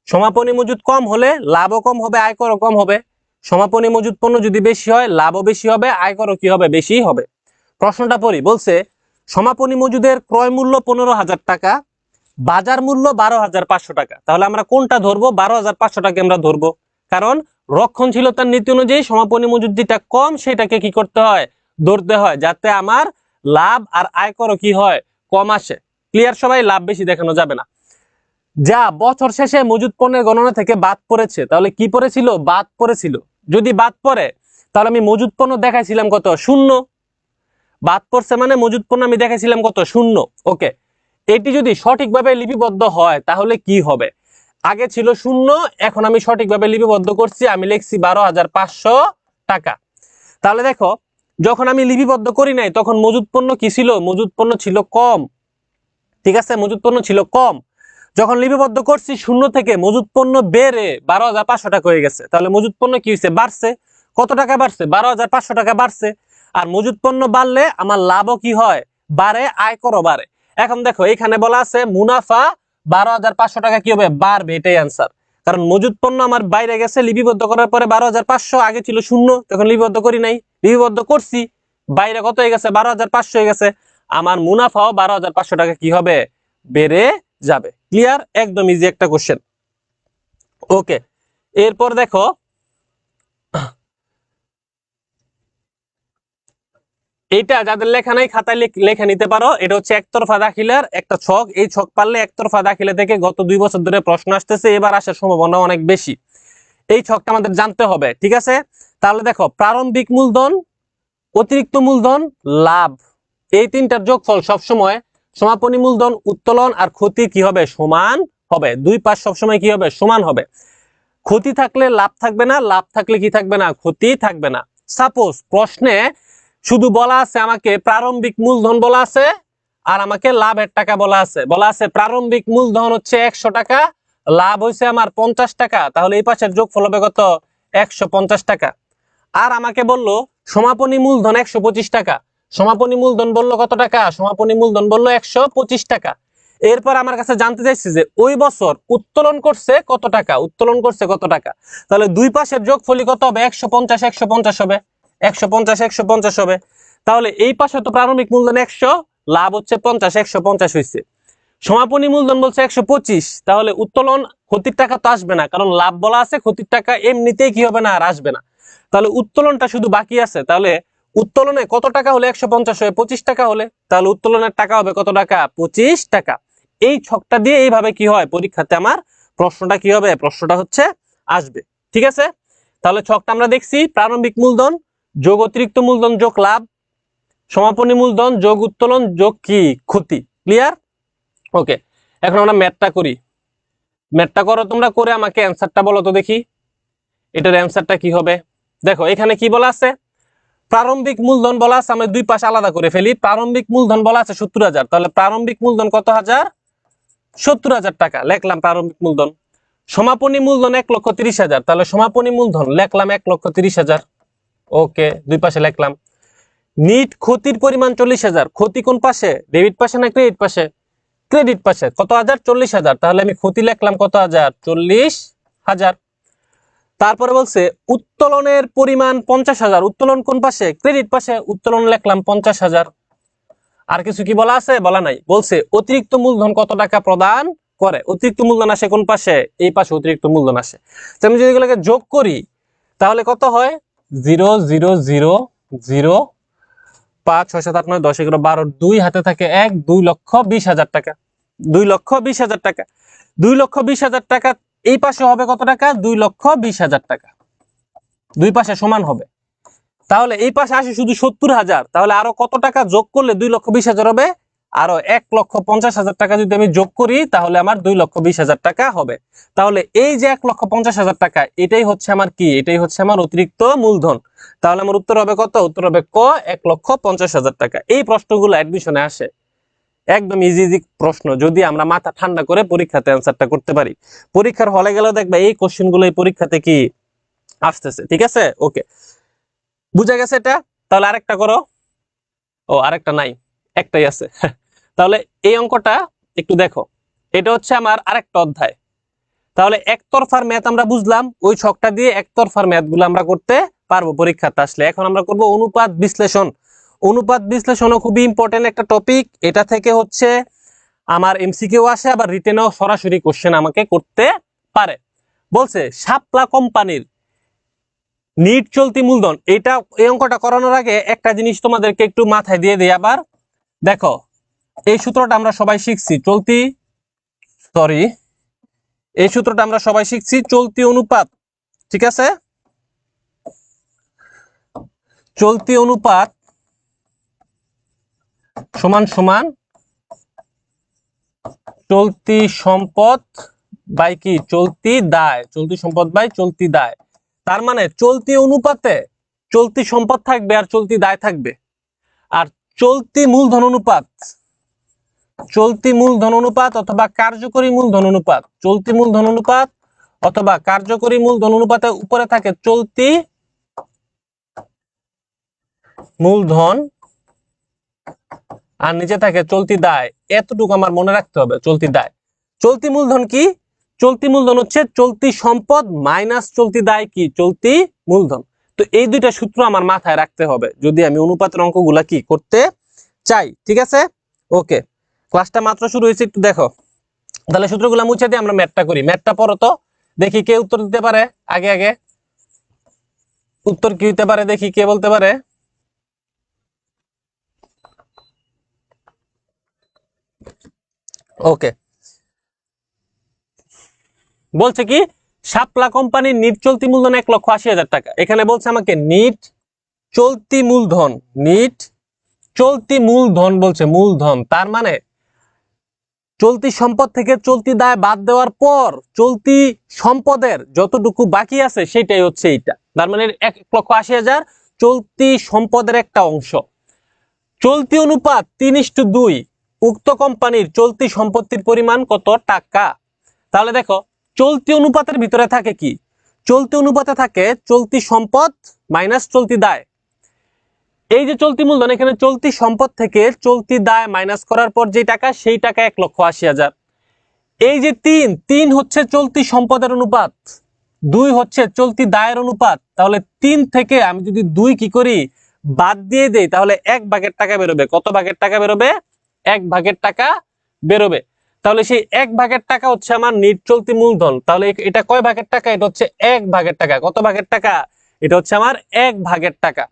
সমাপনী মজুদ কম হলে লাভও কম হবে, আয়করও কম হবে। সমাপনী মজুদ পণ্য যদি বেশি হয় লাভও বেশি হবে, আয়করও কি হবে? বেশি হবে। প্রশ্নটা পড়ি, বলছে সমাপনী মজুদের ক্রয় মূল্য 15,000 টাকা, বাজার মূল্য 12,500 টাকা। তাহলে আমরা কোনটা ধরবো? 12,500 টাকা আমরা ধরবো, কারণ রক্ষণশীলতার নীতি অনুযায়ী সমাপনী মজুদ যেটা কম সেটাকে কি করতে হয়? ধরতে হয়, যাতে আমার লাভ আর আয়করও কি হয়? কম আসে। ক্লিয়ার সবাই? লাভ বেশি দেখানো যাবে না। যা বছর শেষে মজুদ পণ্যের গণনা থেকে বাদ পড়েছে, তাহলে কি পড়েছিল? বাদ পড়েছিল। যদি বাদ পড়ে তাহলে আমি মজুদ পণ্য দেখাইছিলাম কত, শূন্য। বাদ পড়ছে মানে মজুদ পণ্য আমি দেখাইছিলাম কত, শূন্য। ওকে, এটি যদি সঠিকভাবে লিপিবদ্ধ হয় তাহলে কি হবে? আগে ছিল শূন্য, এখন আমি সঠিকভাবে লিপিবদ্ধ করছি, আমি লিখছি 12,500 টাকা। তাহলে দেখো, যখন আমি লিপিবদ্ধ করি নাই তখন মজুদ পণ্য কি ছিল? মজুদ পণ্য ছিল কম, ঠিক আছে, মজুদ পণ্য ছিল কম। যখন লিপিবদ্ধ করছি শূন্য থেকে, মজুদ পণ্য বেড়ে 12,500 টাকা হয়ে গেছে। তাহলে মজুদ পণ্য কি হয়েছে? বাড়ছে। কত টাকা বাড়ছে? 12,500 টাকা বাড়ছে। আর মজুদ পণ্য বাড়লে আমার লাভও কি হয়? বাড়ে, আয়করও বাড়ে। এখন দেখো, এখানে বলা আছে মুনাফা 12,500 টাকা কি হবে? বাড়বে, এটাই আনসার। কারণ মজুদ পণ্য আমার বাইরে গেছে, লিপিবদ্ধ করার পরে 12,500, আগে ছিল শূন্য, তখন লিপিবদ্ধ করি নাই, লিপিবদ্ধ করছি, বাইরে কত হয়ে গেছে? 12,500 হয়ে গেছে। আমার মুনাফাও 12,500 টাকা কি হবে? বেড়ে যাবে। ক্লিয়ার? একদম ইজি একটা কোশ্চেন। ওকে, এরপর দেখো, এটা যাদের লেখা নাই খাতায় লেখা নিতে পারো। এটা হচ্ছে একতরফা দাখিলার একটা ছক। এই ছক পারলে একতরফা দাখিলা থেকে গত 2 বছর ধরে প্রশ্ন আসতেছে, এবার আসার সম্ভাবনা অনেক বেশি। এই ছকটা আমাদের জানতে হবে, ঠিক আছে? তাহলে দেখো, প্রারম্ভিক মূলধন, অতিরিক্ত মূলধন, লাভ, এই তিনটার যোগফল সবসময় সমাপনী মূলধন, উত্তোলন আর ক্ষতি কি হবে? সমান হবে। দুই পাশ সবসময় কি হবে? সমান হবে। ক্ষতি থাকলে লাভ থাকবে না, লাভ থাকলে কি থাকবে না? ক্ষতি থাকবে না। সাপোজ প্রশ্নে শুধু বলা আছে আমাকে প্রারম্ভিক মূলধন বলা আছে, আর আমাকে লাভের টাকা বলা আছে প্রারম্ভিক মূলধন হচ্ছে 100 টাকা, লাভ হয়েছে আমার 50 টাকা, তাহলে এই পাশের যোগফল হবে কত? 150 টাকা। আর আমাকে বললো সমাপনী মূলধন 125 টাকা, সমাপনী মূলধন বললো কত টাকা? সমাপনী মূলধন বললো 125 টাকা। এরপর আমার কাছে জানতে চাইছে যে ওই বছর উত্তোলন করছে কত টাকা, উত্তোলন করছে কত টাকা। তাহলে দুই পাশের যোগফলই কত হবে? 150 150 হবে, 150 150 হবে। তাহলে এই পাশে তো প্রারম্ভিক মূলধন 100, লাভ হচ্ছে 50, 150 হয়েছে। সমাপনী মূলধন বলছে 125, তাহলে উত্তোলন ক্ষতির টাকা তো আসবে না, কারণ লাভ বলা আছে, ক্ষতির টাকা এমনিতেই কি হবে না? আর আসবে না। তাহলে উত্তোলনটা শুধু বাকি আছে। তাহলে উত্তোলনে কত টাকা হলে 150 হয়? 25 টাকা হলে। তাহলে উত্তোলনের টাকা হবে কত টাকা? 25 টাকা। এই ছকটা দিয়ে এইভাবে কি হয় পরীক্ষাতে আমার প্রশ্নটা কি হবে? প্রশ্নটা হচ্ছে আসবে, ঠিক আছে? তাহলে ছকটা আমরা দেখছি, প্রারম্ভিক মূলধন যোগ অতিরিক্ত মূলধন যোগ লাভ, সমাপনী মূলধন যোগ উত্তোলন যোগ কি? ক্ষতি। ক্লিয়ার? ওকে, এখন আমরা ম্যাথটা করি। ম্যাথটা করো তোমরা, করে আমাকে অ্যান্সারটা বলো তো দেখি, এটার অ্যান্সারটা কি হবে। দেখো, এখানে কি বলা আছে? প্রারম্ভিক মূলধন বলা আছে, আমি দুই পাশে আলাদা করে ফেলি। প্রারম্ভিক মূলধন বলা আছে 70,000, তাহলে প্রারম্ভিক মূলধন কত হাজার? 70,000 টাকা, লিখলাম প্রারম্ভিক মূলধন। সমাপনী মূলধন 1,30,000, তাহলে সমাপনী মূলধন লিখলাম 1,30,000। ওকে, দুই পাশে লিখলাম। নিট ক্ষতির পরিমাণ 40,000, ক্ষতি কোন পাশে? ডেবিট পাশে না ক্রেডিট পাশে? ক্রেডিট পাশে। কত হাজার? 40,000, তাহলে আমি ক্ষতি লিখলাম কত হাজার? 40,000। তারপরে বলছে উত্তোলনের পরিমাণ 50,000, উত্তোলন কোন পাশে? ক্রেডিট পাশে, উত্তোলন লিখলাম 50,000। আর কিছু কি বলা আছে? বলা নাই। বলছে অতিরিক্ত মূলধন কত টাকা প্রদান করে, অতিরিক্ত মূলধন আসে কোন পাশে? এই পাশে অতিরিক্ত মূলধন আসে। আমি যদি এগুলোকে যোগ করি তাহলে কত হয়? 0 0 0 0 5 6 7 8 9 10 11 12, 2 হাতে থাকে 1, 2,20,000 টাকা, 2,20,000 টাকা, 2,20,000 টাকা। এই পাশে হবে কত টাকা? 2,20,000 টাকা, দুই পাশে সমান হবে। তাহলে এই পাশে আসে শুধু 70,000, তাহলে আরো কত টাকা যোগ করলে 2,20,000 হবে? আরো 1,50,000 টাকা যদি আমি যোগ করি তাহলে আমার 2,20,000 টাকা হবে। তাহলে এই যে 1,50,000 টাকা, এটাই হচ্ছে আমার কি? এটাই হচ্ছে আমার অতিরিক্ত মূলধন। তাহলে আমার উত্তর হবে কত? উত্তর হবে ক, 1,50,000 টাকা। এই প্রশ্নগুলো অ্যাডমিশনে আসে, একদম ইজি ইজি প্রশ্ন, যদি আমরা মাথা ঠান্ডা করে পরীক্ষাতে অ্যান্সারটা করতে পারি। পরীক্ষার হলে গেলেও দেখবা এই কোশ্চেনগুলো এই পরীক্ষাতে কি আসতেছে, ঠিক আছে? ওকে, বুঝা গেছে এটা? তাহলে আরেকটা করো। ও, আরেকটা নাই, একটাই আছে। তাহলে এই অঙ্কটা একটু দেখো, এটা হচ্ছে আমার আরেকটা অধ্যায়। তাহলে একতরফার ম্যাথ আমরা বুঝলাম, ওই ছকটা দিয়ে একতরফার ম্যাথ গুলো আমরা করতে পারবো পরীক্ষাতে আসলে। এখন আমরা করব অনুপাত বিশ্লেষণ। অনুপাত বিশ্লেষণও খুবই ইম্পর্টেন্ট একটা টপিক। এটা থেকে হচ্ছে আমার এমসিকিউ আসে, আবার রিটেনেও সরাসরি কোশ্চেন আমাকে করতে পারে। বলছে শাপলা কোম্পানির নিট চলতি মূলধন। এটা, এই অঙ্কটা করানোর আগে একটা জিনিস তোমাদেরকে একটু মাথায় দিয়ে দিই আবার। দেখো, এই সূত্রটা আমরা সবাই শিখছি, এই সূত্রটা আমরা সবাই শিখছি, চলতি অনুপাত, ঠিক আছে? চলতি অনুপাত সমান সমান চলতি সম্পদ বাই কি চলতি দায়, চলতি সম্পদ বাই চলতি দায়। তার মানে চলতি অনুপাতে চলতি সম্পদ থাকবে আর চলতি দায় থাকবে। আর চলতি মূলধন অনুপাত, চলতি মূলধন অনুপাত অথবা কার্যকরী মূলধন অনুপাত, চলতি মূলধন অনুপাত অথবা কার্যকরী মূলধন অনুপাতের উপরে থাকে চলতি মূলধন আর নিচে থাকে চলতি দায়। এতটুকু আমার মনে রাখতে হবে। চলতি দায়, চলতি মূলধন কি? চলতি মূলধন হচ্ছে চলতি সম্পদ মাইনাস চলতি দায় কি চলতি মূলধন। তো এই দুইটা সূত্র আমার মাথায় রাখতে হবে যদি আমি অনুপাতের অঙ্কগুলা কি করতে চাই। ঠিক আছে, ওকে। ক্লাসটা মাত্র শুরু হয়েছে, একটু দেখো। তাহলে সূত্রগুলো মুছে দিয়ে আমরা ম্যাথটা করি। ম্যাথটা পড়ো তো, দেখি কে উত্তর দিতে পারে। আগে আগে উত্তর কি হতে পারে দেখি, কে বলতে পারে। ওকে, বলছে কি শাপলা কোম্পানির নিট চলতি মূলধন 1,80,000 টাকা। এখানে বলছে আমাকে নিট চলতি মূলধন, নিট চলতি মূলধন বলছে, মূলধন। তার মানে চলতি সম্পদ থেকে চলতি দায় বাদ দেওয়ার পর চলতি সম্পদের যতটুকু বাকি আছে সেটাই হচ্ছে এইটা। তার মানে 1,80,000 চলতি সম্পদের একটা অংশ। চলতি অনুপাত 3:2, উক্ত কোম্পানির চলতি সম্পত্তির পরিমাণ কত টাকা। তাহলে দেখো চলতি অনুপাতের ভিতরে থাকে কি, চলতি অনুপাতে থাকে চলতি সম্পদ মাইনাস চলতি দায়। এই যে চলতি মূলধন, এখানে চলতি সম্পদ থেকে চলতি দায় মাইনাস করার পর যে টাকা, সেই টাকা 1,80,000। এই যে 3 হচ্ছে চলতি সম্পদের অনুপাত, 2 হচ্ছে চলতি দায়ের অনুপাত। তাহলে 3 থেকে আমি যদি 2 কি করি বাদ দিয়ে দেই, তাহলে 1/2 টাকা বেরোবে। কত ভাগের টাকা বেরোবে? 1/2 টাকা বেরোবে। তাহলে সেই 1/2 টাকা হচ্ছে আমার নিট চলতি মূলধন। তাহলে এটা কয় ভাগের টাকা? এটা হচ্ছে 1/2 টাকা। কত ভাগের টাকা? এটা হচ্ছে আমার 1/2 টাকা।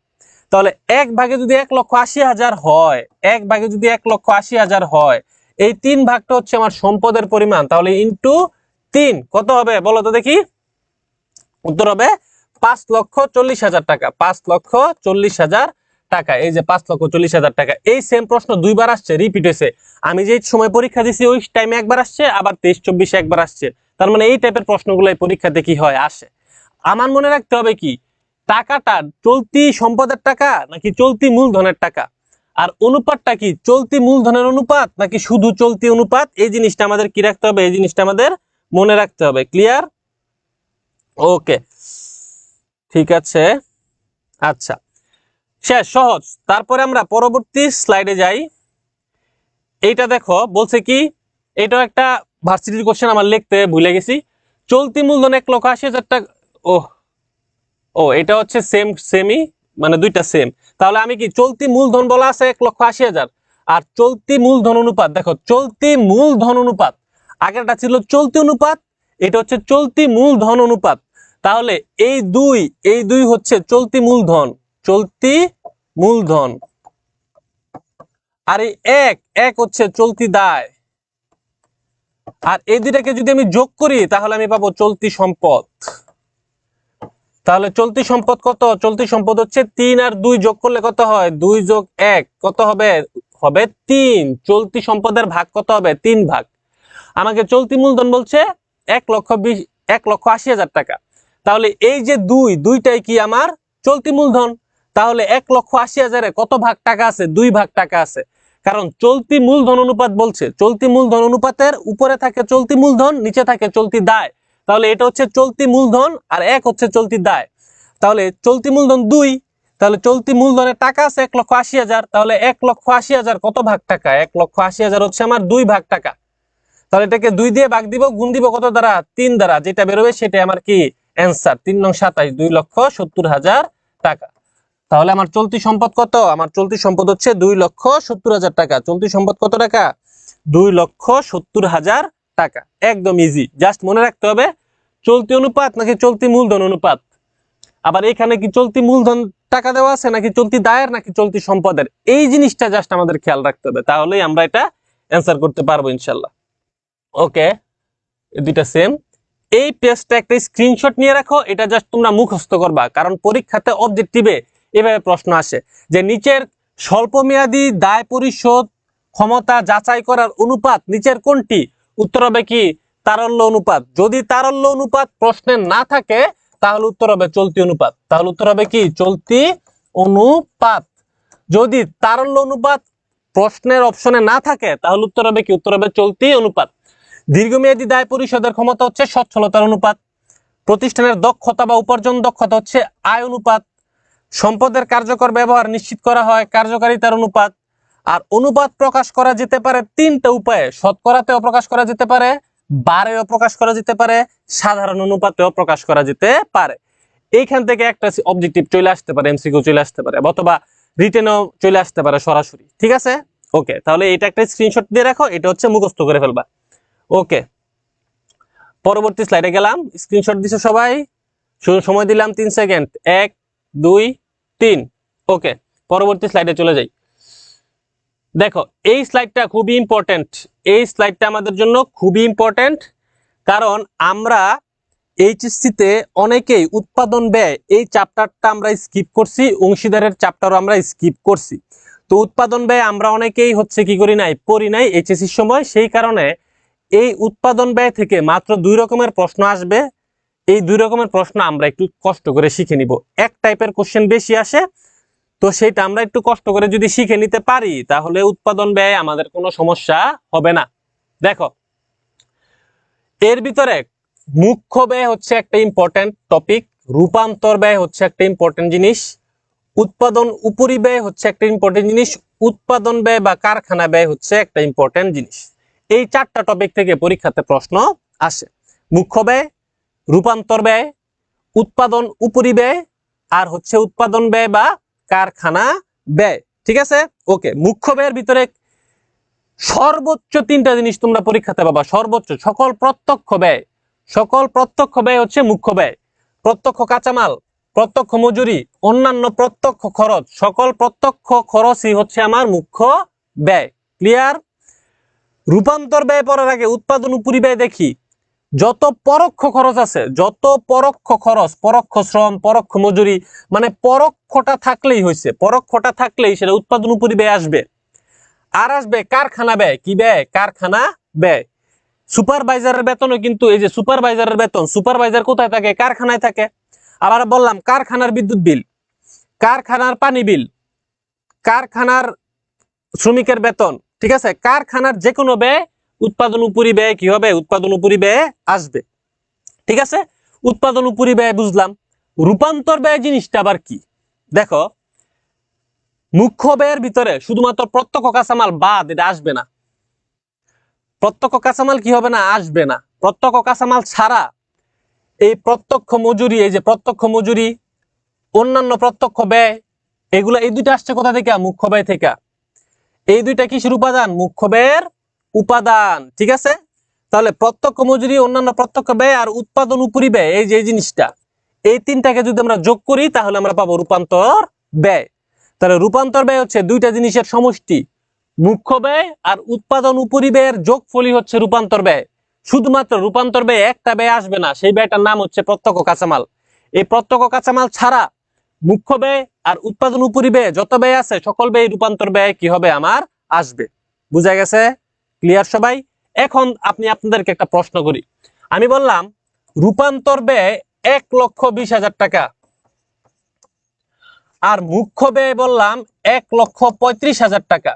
তাহলে 1/2 যদি 1,80,000 হয়, 1/2 যদি 1,80,000 হয়, এই 3 ভাগটা হচ্ছে আমার সম্পদের পরিমাণ। তাহলে ইন্টু 3 কত হবে বলো তো দেখি? উত্তর হবে 5,40,000 টাকা। 5,40,000 টাকা। এই যে 5,40,000 টাকা। এই সেম প্রশ্ন 2বার আসছে, রিপিট হয়েছে। আমি যে সময় পরীক্ষা দিছি ওই টাইমে একবার আসছে, আবার 23-24 একবার আসছে। তার মানে এই টাইপের প্রশ্নগুলো এই পরীক্ষাতে কি হয়, আসে। আমার মনে রাখতে হবে কি টাকাটা চলতি সম্পদের টাকা নাকি চলতি মূলধনের টাকা, আর অনুপাতটা কি চলতি মূলধনের অনুপাত নাকি শুধু চলতি অনুপাত। এই জিনিসটা আমাদের কি রাখতে হবে, এই জিনিসটা আমাদের মনে রাখতে হবে। ক্লিয়ার? ওকে, ঠিক আছে। আচ্ছা, শেষ, সহজ। তারপরে আমরা পরবর্তী স্লাইডে যাই। এইটা দেখো বলছে কি, এটাও একটা ভার্সিটির কোশ্চেন, আমার লিখতে ভুলে গেছি। চলতি মূলধন 1,80,000 টাকা। ও এটা হচ্ছে সেমি, মানে দুইটা সেম। তাহলে আমি কি চলতি মূলধন বলা আছে 1,80,000, আর চলতি মূলধন অনুপাত, দেখো চলতি মূলধন অনুপাত, আগেরটা ছিল চলতি অনুপাত, এটা হচ্ছে চলতি মূলধন অনুপাত। তাহলে এই দুই হচ্ছে চলতি মূলধন, চলতি মূলধন। আর এই এক হচ্ছে চলতি দায়। আর এই দুইটাকে যদি আমি যোগ করি তাহলে আমি পাবো চলতি সম্পদ। তাহলে চলতি সম্পদ কত? চলতি সম্পদ হচ্ছে 3 আর 2 যোগ করলে কত হয়? 2 যোগ 1 কত হবে? হবে 3। চলতি সম্পদের ভাগ কত হবে? 3 ভাগ। আমাকে চলতি মূলধন বলছে 1,80,000 টাকা। তাহলে এই যে দুইটাই কি আমার চলতি মূলধন। তাহলে 1,80,000 কত ভাগ টাকা আছে? 2 ভাগ টাকা আছে। কারণ চলতি মূলধন অনুপাত বলছে, চলতি মূলধন অনুপাতের উপরে থাকে চলতি মূলধন, নিচে থাকে চলতি দায়। তাহলে এটা হচ্ছে চলতি মূলধন আর 1 হচ্ছে চলতি দায়। তাহলে চলতি মূলধন 2, তাহলে চলতি মূলধনের টাকা আছে 1,80,000। তাহলে 1,80,000 কত ভাগ টাকা? 1,80,000 হচ্ছে আমার 2 ভাগ টাকা। তাহলে এটাকে 2 দিয়ে ভাগ দিব, গুণ দিব কত দ্বারা? 3 দ্বারা। যেটা বেরোবে সেটাই আমার কি অ্যান্সার। 3 নং 27, 2,70,000 টাকা। তাহলে আমার চলতি সম্পদ কত? আমার চলতি সম্পদ হচ্ছে 2,70,000 টাকা। চলতি সম্পদ কত টাকা? 2,70,000 টাকা। একদম ইজি, জাস্ট মনে রাখতে হবে চলতি অনুপাত নাকি চলতি মূলধন অনুপাত। আবার এখানে কি চলতি মূলধন টাকা দেওয়া আছে নাকি চলতি দায়ের নাকি চলতি সম্পদের, এই জিনিসটা জাস্ট আমাদের খেয়াল রাখতে হবে। তাহলেই আমরা এটা অ্যান্সার করতে পারবো ইনশাল্লাহ। ওকে, দুইটা সেম। এই পেজটা একটা স্ক্রিনশট নিয়ে রাখো, এটা জাস্ট তোমরা মুখস্থ করবা, কারণ পরীক্ষাতে অবজেক্টিভে এভাবে প্রশ্ন আসে যে নিচের স্বল্পমেয়াদী দায় পরিশোধ ক্ষমতা যাচাই করার অনুপাত নিচের কোনটি? উত্তর হবে কি তারল্য অনুপাত। যদি তারল্য অনুপাত প্রশ্নে না থাকে তাহলে উত্তর হবে চলতি অনুপাত। তাহলে উত্তর হবে কি চলতি অনুপাত। যদি তারল্য অনুপাত প্রশ্নের অপশনে না থাকে তাহলে উত্তর হবে কি উত্তর হবে চলতি অনুপাত। দীর্ঘমেয়াদী দায় পরিশোধের ক্ষমতা হচ্ছে সচ্ছলতার অনুপাত। প্রতিষ্ঠানের দক্ষতা বা উপার্জন দক্ষতা হচ্ছে আয় অনুপাত। সম্পদের কার্যকর ব্যবহার নিশ্চিত করা হয় কার্যকারিতার অনুপাত। আর অনুপাত প্রকাশ করা যেতে পারে তিনটা উপায়ে, শতকরাতেও প্রকাশ করা যেতে পারে, বারেও প্রকাশ করা যেতে পারে, সাধারণ অনুপাতেও প্রকাশ করা যেতে পারে। এইখান থেকে একটা অবজেক্টিভ চলে আসতে পারে, এমসিকিউ চলে আসতে পারে, অথবা রিটেনও চলে আসতে পারে সরাসরি। ঠিক আছে, ওকে, তাহলে এটা একটা স্ক্রিনশট দিয়ে রাখো, এটা হচ্ছে মুখস্থ করে ফেলবা। ওকে, পরবর্তী স্লাইডে গেলাম। স্ক্রিনশট দিছো সবাই? সময় দিলাম 3 সেকেন্ড। 1 2 3। ওকে, পরবর্তী স্লাইডে চলে যাই। দেখো এই স্লাইডটা খুবই ইম্পর্টেন্ট। এই স্লাইডটা আমাদের জন্য খুবই ইম্পর্টেন্ট, কারণ আমরা এইচএসসি তে অনেকেই উৎপাদন ব্যয় এই চ্যাপ্টারটা আমরা স্কিপ করছি, অংশীদারের চ্যাপ্টারও আমরা স্কিপ করছি। তো উৎপাদন ব্যয় আমরা অনেকেই হচ্ছে কি করি নাই, পড়ি নাই এইচএসসির সময়। সেই কারণে এই উৎপাদন ব্যয় থেকে মাত্র 2 রকমের প্রশ্ন আসবে। এই 2 রকমের প্রশ্ন আমরা একটু কষ্ট করে শিখে নিব। এক টাইপের কোশ্চেন বেশি আসে, তো সেটা আমরা একটু কষ্ট করে যদি শিখে নিতে পারি তাহলে উৎপাদন ব্যয় আমাদের কোনো সমস্যা হবে না। দেখো এর ভিতরে মুখ্য ব্যয় হচ্ছে একটা ইম্পর্টেন্ট টপিক, রূপান্তর ব্যয় হচ্ছে একটা ইম্পর্টেন্ট জিনিস, উৎপাদন উপরিব্যয় হচ্ছে একটা ইম্পর্টেন্ট জিনিস, উৎপাদন ব্যয় বা কারখানা ব্যয় হচ্ছে একটা ইম্পর্টেন্ট জিনিস। এই 4টা টপিক থেকে পরীক্ষাতে প্রশ্ন আসে। মুখ্য ব্যয়, রূপান্তর ব্যয়, উৎপাদন উপরিব্যয়, আর হচ্ছে উৎপাদন ব্যয় বা কারখানা ব্যয়। ঠিক আছে, ওকে। মুখ্য ব্যয়ের ভিতরে সর্বোচ্চ 3টা জিনিস তোমরা পরীক্ষাতে পাবা। সর্বোচ্চ সকল প্রত্যক্ষ ব্যয়, সকল প্রত্যক্ষ ব্যয় হচ্ছে মুখ্য ব্যয়। প্রত্যক্ষ কাঁচামাল, প্রত্যক্ষ মজুরি, অন্যান্য প্রত্যক্ষ খরচ, সকল প্রত্যক্ষ খরচই হচ্ছে আমার মুখ্য ব্যয়। ক্লিয়ার? রূপান্তর ব্যয় পড়ার আগে উৎপাদন উপরিব্যয় দেখি। যত পরোক্ষ খরচ আছে, যত পরোক্ষ খরচ, পরোক্ষ শ্রম, পরোক্ষ মজুরি, মানে পরোক্ষটা থাকলেই হয়েছে, পরোক্ষটা থাকলেই সেটা উৎপাদন উপরিব্যয় আসবে। আর আসবে কারখানা ব্যয়। কি ব্যয়? কারখানা ব্যয়। সুপারভাইজারের বেতনও কিন্তু, এই যে সুপারভাইজারের বেতন, সুপারভাইজার কোথায় থাকে? কারখানায় থাকে। আবার বললাম কারখানার বিদ্যুৎ বিল, কারখানার পানি বিল, কারখানার শ্রমিকের বেতন। ঠিক আছে, কারখানার যে কোনো ব্যয় উৎপাদন উপরিব্যয় কি হবে? উৎপাদন উপরিব্যয় আসবে। ঠিক আছে, উৎপাদন উপরিব্যয় বুঝলাম। রূপান্তর ব্যয় জিনিসটা আবার কি? দেখো মুখ্য ব্যয়ের ভিতরে শুধুমাত্র প্রত্যক্ষ কাঁচামাল বাদ, এটা আসবে না। প্রত্যক্ষ কাঁচামাল কি হবে না? আসবে না। প্রত্যক্ষ কাঁচামাল ছাড়া এই প্রত্যক্ষ মজুরি, এই যে প্রত্যক্ষ মজুরি, অন্যান্য প্রত্যক্ষ ব্যয়, এগুলো এই দুইটা আসছে কোথা থেকে? মুখ্য ব্যয় থেকে। এই দুইটা কিসের উপাদান? মুখ্য ব্যয়ের উপাদান। ঠিক আছে, তাহলে প্রত্যক্ষ মজুরি, অন্যান্য প্রত্যক্ষ ব্যয় আর উৎপাদন উপরিব্যয়, এই যে জিনিসটা, এই 3টাকে যদি আমরা যোগ করি তাহলে আমরা পাবো রূপান্তর ব্যয়। তাহলে রূপান্তর ব্যয় হচ্ছে 2টা জিনিসের সমষ্টি, মুখ্য ব্যয় আর উৎপাদন উপরিব্যয়ের যোগফলই হচ্ছে রূপান্তর ব্যয়। শুধুমাত্র রূপান্তর ব্যয় একটা ব্যয় আসবে না, সেই ব্যয়টার নাম হচ্ছে প্রত্যক্ষ কাঁচামাল। এই প্রত্যক্ষ কাঁচামাল ছাড়া মুখ্য ব্যয় আর উৎপাদন উপরিব্যয় যত ব্যয় আছে সকল ব্যয় রূপান্তর ব্যয় কি হবে? আমার আসবে। বুঝা গেছে? ক্লিয়ার সবাই? এখন আপনাদেরকে একটা প্রশ্ন করি। আমি বললাম রূপান্তর ব্যয় 1,20,000 টাকা, আর মুখ্য ব্যয় বললাম 1,35,000 টাকা।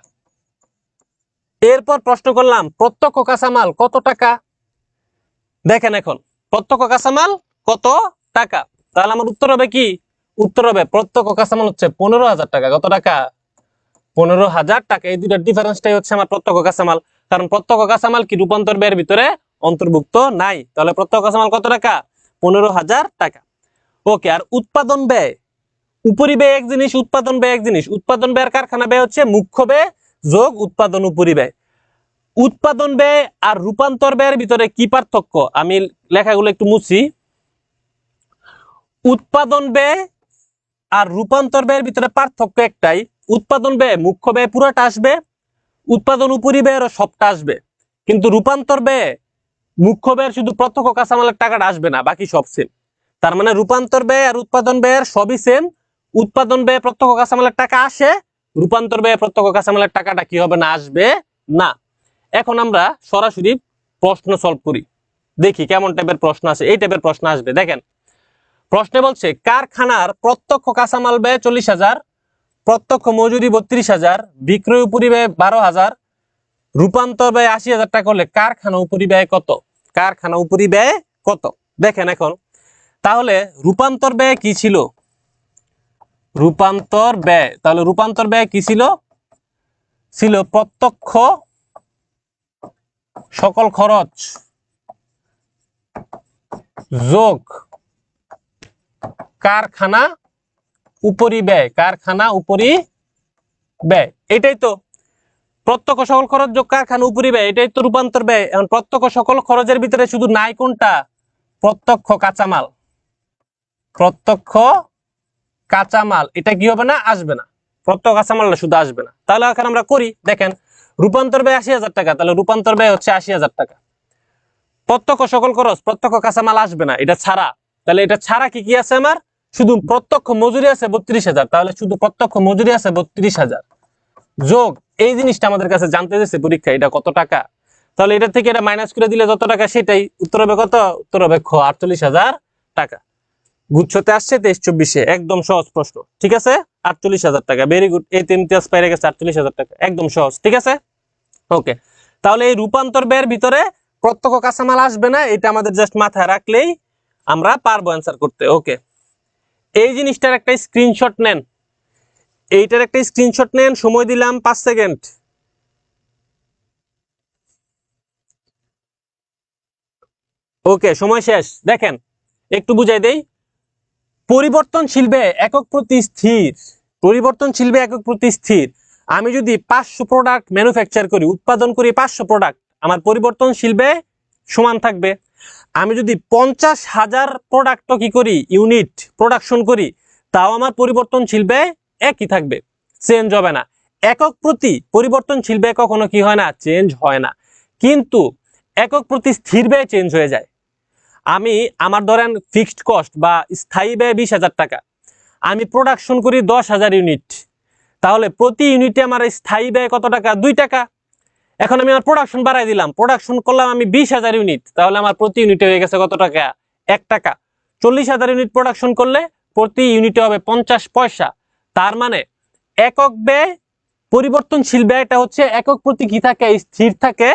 এরপর প্রশ্ন করলাম প্রত্যক্ষ কাঁচামাল কত টাকা? দেখেন এখন প্রত্যক্ষ কাঁচামাল কত টাকা, তাহলে আমার উত্তর হবে কি? উত্তর হবে প্রত্যক্ষ কাঁচামাল হচ্ছে 15,000 টাকা। কত টাকা? 15,000 টাকা। এই দুইটার ডিফারেন্সটাই হচ্ছে আমার প্রত্যক্ষ কাঁচামাল, কারণ প্রত্যক্ষ কাঁচামাল কি রূপান্তর ব্যয়ের ভিতরে অন্তর্ভুক্ত নাই। তাহলে প্রত্যক্ষ কাঁচামাল কত টাকা? 15,000 টাকা। ওকে, আর উৎপাদন ব্যয়, উপরিব্যয় এক জিনিস, উৎপাদন ব্যয় এক জিনিস। উৎপাদন ব্যয়ের কারখানা ব্যয় হচ্ছে মুখ্য ব্যয় যোগ উৎপাদন উপরিব্যয়। উৎপাদন ব্যয় আর রূপান্তর ব্যয়ের ভিতরে কি পার্থক্য? আমি লেখাগুলো একটু মুছি। উৎপাদন ব্যয় আর রূপান্তর ব্যয়ের ভিতরে পার্থক্য একটাই, উৎপাদন ব্যয় মুখ্য ব্যয় পুরোটা আসবে, উৎপাদন উপরিব্যয়েরও সবটা আসবে। কিন্তু রূপান্তর ব্যয় মুখ্য ব্যয়ের শুধু প্রত্যক্ষ কাঁচামালের টাকাটা আসবে না, বাকি সব সেম। তার মানে রূপান্তর ব্যয় আর উৎপাদন ব্যয়ের সবই সেম, উৎপাদন ব্যয় প্রত্যক্ষ কাঁচামালের টাকা আসে, রূপান্তর ব্যয় প্রত্যক্ষ কাঁচামালের টাকাটা কি হবে না, আসবে না। এখন আমরা সরাসরি প্রশ্ন সলভ করি, দেখি কেমন টাইপের প্রশ্ন আসে। এই টাইপের প্রশ্ন আসবে। দেখেন প্রশ্নে বলছে কারখানার প্রত্যক্ষ কাঁচামাল ব্যয় 40,000, প্রত্যক্ষ মজুরি 32,000, বিক্রয় উপরিব্যয় 12,000, রূপান্তর ব্যয় 80,000 টাকা হলে কারখানা উপরিব্যয় কত? কারখানা উপরিব্যয় কত? দেখেন এখন তাহলে রূপান্তর ব্যয় কি ছিল? রূপান্তর ব্যয়, তাহলে রূপান্তর ব্যয় কি ছিল? ছিল প্রত্যক্ষ সকল খরচ যোগ কারখানা উপরিব্যয়, কারখানা উপরিব্যয়। এটাই তো প্রত্যক্ষ সকল খরচ যোগ কারখানা উপরিব্যয়, এটাই তো রূপান্তর ব্যয়। এখন প্রত্যক্ষ সকল খরচের ভিতরে শুধু নাই কোনটা? প্রত্যক্ষ কাঁচামাল। প্রত্যক্ষ কাঁচামাল এটা কি হবে না, আসবে না। প্রত্যক্ষ কাঁচামালটা শুধু আসবে না। তাহলে এখন আমরা করি, দেখেন রূপান্তর ব্যয় 80,000 টাকা, তাহলে রূপান্তর ব্যয় হচ্ছে 80,000 টাকা। প্রত্যক্ষ সকল খরচ, প্রত্যক্ষ কাঁচামাল আসবে না এটা ছাড়া, তাহলে এটা ছাড়া কি কি আছে আমার? শুধু প্রত্যক্ষ মজুরি আছে 32,000, তাহলে শুধু প্রত্যক্ষ মজুরি আছে 32,000 যোগ এই জিনিসটা আমাদের কাছে জানতে দিয়েছে পরীক্ষা, এটা কত টাকা। তাহলে এটা থেকে এটা মাইনাস করে দিলে যত টাকা সেটাই উত্তর হবে কত? উত্তর হবে খ, 48,000 টাকা। গুচ্ছতে আসছে 23-24-এ, একদম সহজ প্রশ্ন। ঠিক আছে, 48,000 টাকা। ভেরি গুড, এই তিন ইতিহাস পেয়ে গেছে 48,000 টাকা, একদম সহজ। ঠিক আছে, ওকে। তাহলে এই রূপান্তর ব্যয়ের ভিতরে প্রত্যক্ষ কাঁচামাল আসবে না, এটা আমাদের জাস্ট মাথায় রাখলেই আমরা পারবো অ্যান্সার করতে। ওকে, এই জিনিসটার একটা স্ক্রিনশট নেন, এইটার একটা স্ক্রিনশট নেন। সময় দিলাম 5 সেকেন্ড। ওকে, সময় শেষ। দেখেন একটু বুঝাই দেই। পরিবর্তনশীল ব্যয় একক প্রতি স্থির, পরিবর্তনশীল ব্যয় একক প্রতি স্থির। আমি যদি 500 প্রোডাক্ট ম্যানুফ্যাকচার করি, উৎপাদন করি 500 প্রোডাক্ট, আমার পরিবর্তনশীল ব্যয় সমান থাকবে। আমি যদি 50,000 প্রোডাক্ট কি করি, ইউনিট প্রোডাকশন করি, তাও আমার পরিবর্তনশীল ব্যয় একই থাকবে, চেঞ্জ হবে না। একক প্রতি পরিবর্তনশীল ব্যয় কখনো কি হয় না, চেঞ্জ হয় না। কিন্তু একক প্রতি স্থির ব্যয় চেঞ্জ হয়ে যায়। আমি আমার ধরেন ফিক্সড কস্ট বা স্থায়ী ব্যয় 20,000 টাকা, আমি প্রোডাকশন করি 10,000 ইউনিট, তাহলে প্রতি ইউনিটে আমার স্থায়ী ব্যয় কত টাকা? 2 টাকা। এখন আমি আমার প্রোডাকশন বাড়াই দিলাম, প্রোডাকশন করলাম আমি 20,000 ইউনিট, তাহলে আমার প্রতি ইউনিটে হয়ে গেছে কত টাকা? 1 টাকা। 40,000 ইউনিট প্রোডাকশন করলে প্রতি ইউনিটে হবে 50 পয়সা। তার মানে একক ব্যয়, পরিবর্তনশীল ব্যয়টা হচ্ছে একক প্রতি কি থাকে, স্থির থাকে।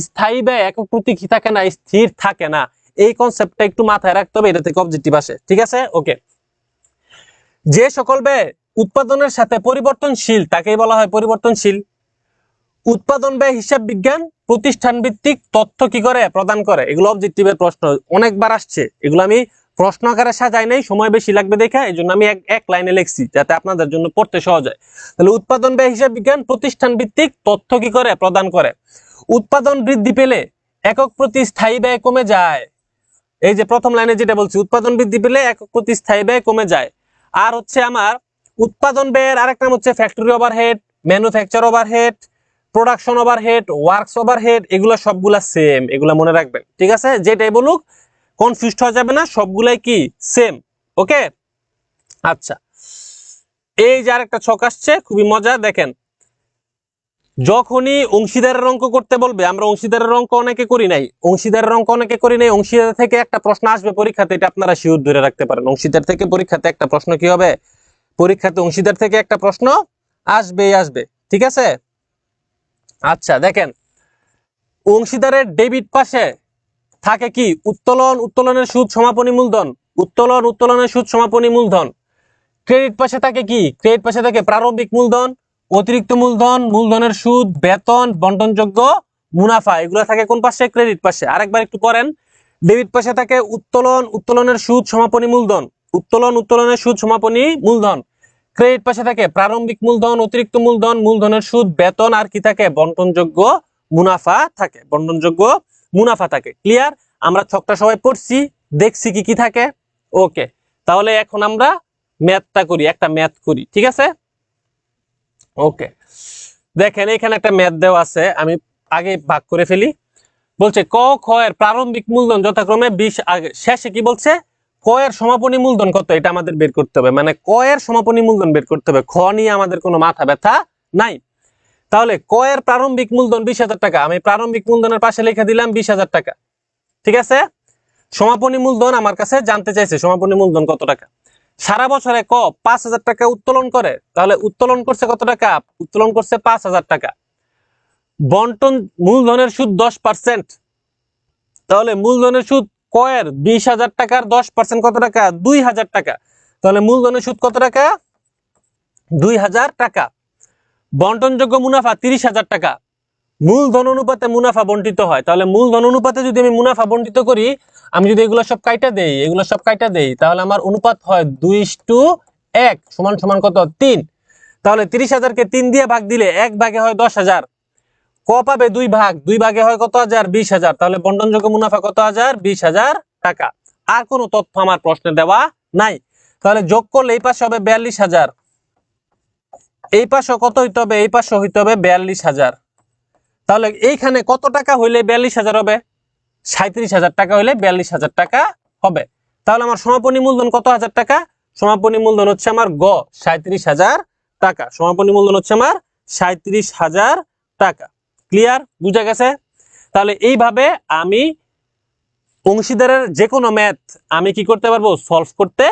স্থায়ী ব্যয় একক প্রতি কি থাকে না, স্থির থাকে না। এই কনসেপ্টটা একটু মাথায় রাখতে হবে, এটা থেকে অবজেক্টিভ আসে। ঠিক আছে, ওকে। যে সকল ব্যয় উৎপাদনের সাথে পরিবর্তনশীল তাকেই বলা হয় পরিবর্তনশীল। উৎপাদন ব্যয় হিসাব বিজ্ঞান প্রতিষ্ঠান ভিত্তিক তথ্য কি করে, প্রদান করে। এগুলো অবজেক্টিভের প্রশ্ন, অনেকবার আসছে। এগুলো আমি প্রশ্ন আকারে সাজাই নাই, সময় বেশি লাগবে দেখা, এই জন্য আমি এক লাইনে লিখছি যাতে আপনাদের জন্য পড়তে সহজ হয়। তাহলে উৎপাদন ব্যয় হিসাব বিজ্ঞান প্রতিষ্ঠান ভিত্তিক তথ্য কি করে, প্রদান করে। উৎপাদন বৃদ্ধি পেলে একক প্রতি স্থায়ী ব্যয় কমে যায়। এই যে প্রথম লাইনে যেটা বলছি, উৎপাদন বৃদ্ধি পেলে একক প্রতি স্থায়ী ব্যয় কমে যায়। আর হচ্ছে আমার উৎপাদন ব্যয়ের আরেক নাম হচ্ছে factory overhead, manufacture overhead, production overhead, works overhead. এগুলো সবগুলা সেম, এগুলো মনে রাখবেন। ঠিক আছে, যেটাই বলুক কনফিউজড হয়ে যাবে না, সবগুলাই কি সেম। ওকে, আচ্ছা। এই যে আরেকটা ছক আসছে, খুবই মজা। দেখেন যখনই অংশীদারের অঙ্ক করতে বলবে, আমরা অংশীদারের অঙ্ক অনেকে করি নাই, অংশীদার থেকে একটা প্রশ্ন আসবে পরীক্ষাতে, এটা আপনারা শিওর ধরে রাখতে পারেন। অংশীদার থেকে পরীক্ষাতে একটা প্রশ্ন কি হবে, পরীক্ষাতে অংশীদার থেকে একটা প্রশ্ন আসবে। ঠিক আছে, আচ্ছা। দেখেন অংশীদারের ডেবিট পাশে থাকে কি, উত্তোলনের সুদ সমাপনী মূলধন, উত্তোলনের সুদ সমাপনী মূলধন। ক্রেডিট পাশে থাকে কি, ক্রেডিট পাশে থাকে প্রারম্ভিক মূলধন, অতিরিক্ত মূলধন, মূলধনের সুদ, বেতন, বন্টনযোগ্য মুনাফা। এগুলো থাকে কোন পাশে, ক্রেডিট পাশে। আরেকবার একটু পড়েন, ডেবিট পাশে থাকে উত্তোলনের সুদ সমাপনী মূলধন, উত্তোলনের সুদ সমাপনী মূলধন। ক্রেডিট পাশে থাকে প্রারম্ভিক মূলধন, অতিরিক্ত মূলধন, মূলধনের সুদ, বেতন, আর কি থাকে, বন্টনযোগ্য মুনাফা থাকে, বন্টনযোগ্য মুনাফা থাকে। ক্লিয়ার? আমরা ছকটা সবাই পড়ছি, দেখছি কি কি থাকে। ওকে, তাহলে এখন আমরা ম্যাথটা করি, একটা ম্যাথ করি। ঠিক আছে, ওকে। দেখেন এখানে একটা ম্যাথ দেওয়া আছে, আমি আগে ভাগ করে ফেলি। বলছে ক খ এর প্রারম্ভিক মূলধন যথাক্রমে 20, শেষে কি বলছে, ক এর সমাপনী মূলধন কত এটা আমাদের বের করতে হবে, মানে ক এর সমাপনী মূলধন বের করতে হবে। খ নিয়ে আমাদের কোনো মাথা ব্যথা নাই। তাহলে ক এর প্রারম্ভিক মূলধন 20,000 টাকা, আমি প্রারম্ভিক মূলধনের পাশে লিখে দিলাম 20,000 টাকা। ঠিক আছে, সমাপনী মূলধন আমার কাছে জানতে চাইছে, সমাপনী মূলধন কত টাকা। সারা বছরে ক 5,000 টাকা উত্তোলন করে, তাহলে উত্তোলন করছে কত টাকা, উত্তোলন করছে 5,000 টাকা। বন্টন মূলধনের সুদ 10%, তাহলে মূলধনের সুদ ক এর 20,000 টাকার 10% কত টাকা, 2,000 টাকা। তাহলে মূলধনের সুদ কত টাকা, 2,000 টাকা। বন্টনযোগ্য মুনাফা 30,000 টাকা। মূলধন অনুপাতে মুনাফা বন্টিত হয়, তাহলে মূলধন অনুপাতে যদি আমি মুনাফা বন্টিত করি, আমি যদি এগুলো সব কাইটা দেই, এগুলো সব কাইটা দেই, তাহলে আমার অনুপাত হয় 2:1 সমান সমান কত, 3। তাহলে 30,000-কে 3 দিয়ে ভাগ দিলে 1 ভাগে হয় 10,000। ক পাবে 2 ভাগ, 2 ভাগে হয় কত হাজার, 20,000। তাহলে বন্টনযোগ্য মুনাফা কত হাজার, 20,000 টাকা। আর কোনো তথ্য আমার প্রশ্নে দেওয়া নাই। তাহলে যোগ করলে এই পাশে হবে 42,000, এই পাশে কত হইতে হবে, এই পাশে হইতে হবে 42,000। তাহলে এইখানে কত টাকা হইলে 42,000 হবে, 37,000 টাকা হইলে 42,000 টাকা হবে। তাহলে আমার সমাপনী মূলধন কত হাজার টাকা, সমাপনী মূলধন হচ্ছে আমার গ 37,000 টাকা। সমাপনী মূলধন হচ্ছে আমার 37,000 টাকা। ক্লিয়ার, বুঝা গেছে? তাহলে এইভাবে আমি অংশীদারের যে কোনো ম্যাথ আমি কি করতে পারবো, সলভ করতে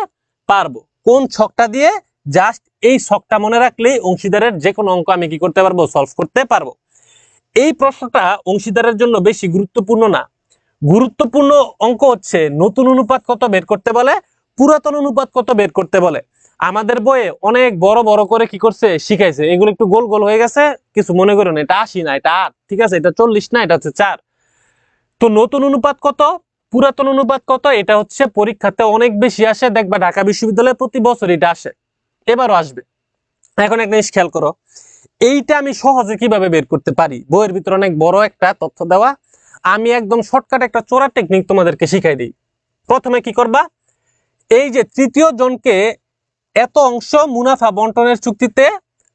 পারবো। কোন ছকটা দিয়ে, জাস্ট এই ছকটা মনে রাখলেই অংশীদারের যে কোনো অঙ্ক আমি কি করতে পারবো, সলভ করতে পারবো। এই প্রশ্নটা অংশীদারের জন্য বেশি গুরুত্বপূর্ণ না। গুরুত্বপূর্ণ অঙ্ক হচ্ছে নতুন অনুপাত কত বের করতে বলে, পুরাতন অনুপাত কত বের করতে বলে। আমাদের বইয়ে অনেক বড় বড় করে কি করছে, শিখাইছে। এগুলো একটু গোল গোল হয়ে গেছে, কিছু মনে করেন, এটা 80 না, এটা 8, ঠিক আছে, এটা 40 না, এটা হচ্ছে 4। তো নতুন অনুপাত কত, পুরাতন অনুপাত কত, এটা হচ্ছে পরীক্ষাতে অনেক বেশি আসে। দেখবা ঢাকা বিশ্ববিদ্যালয়ে প্রতি বছর এটা আসে, এবারও আসবে। এখন একটা জিনিস খেয়াল করো, এইটা আমি সহজে কিভাবে বের করতে পারি। বইয়ের ভিতরে অনেক বড় একটা তথ্য দেওয়া, আমি একদম শর্টকাট একটা চোরা টেকনিক তোমাদেরকে শিখাই দিই। প্রথমে কি করবা, এই যে তৃতীয় জনকে এত অংশ মুনাফা বন্টনের চুক্তিতে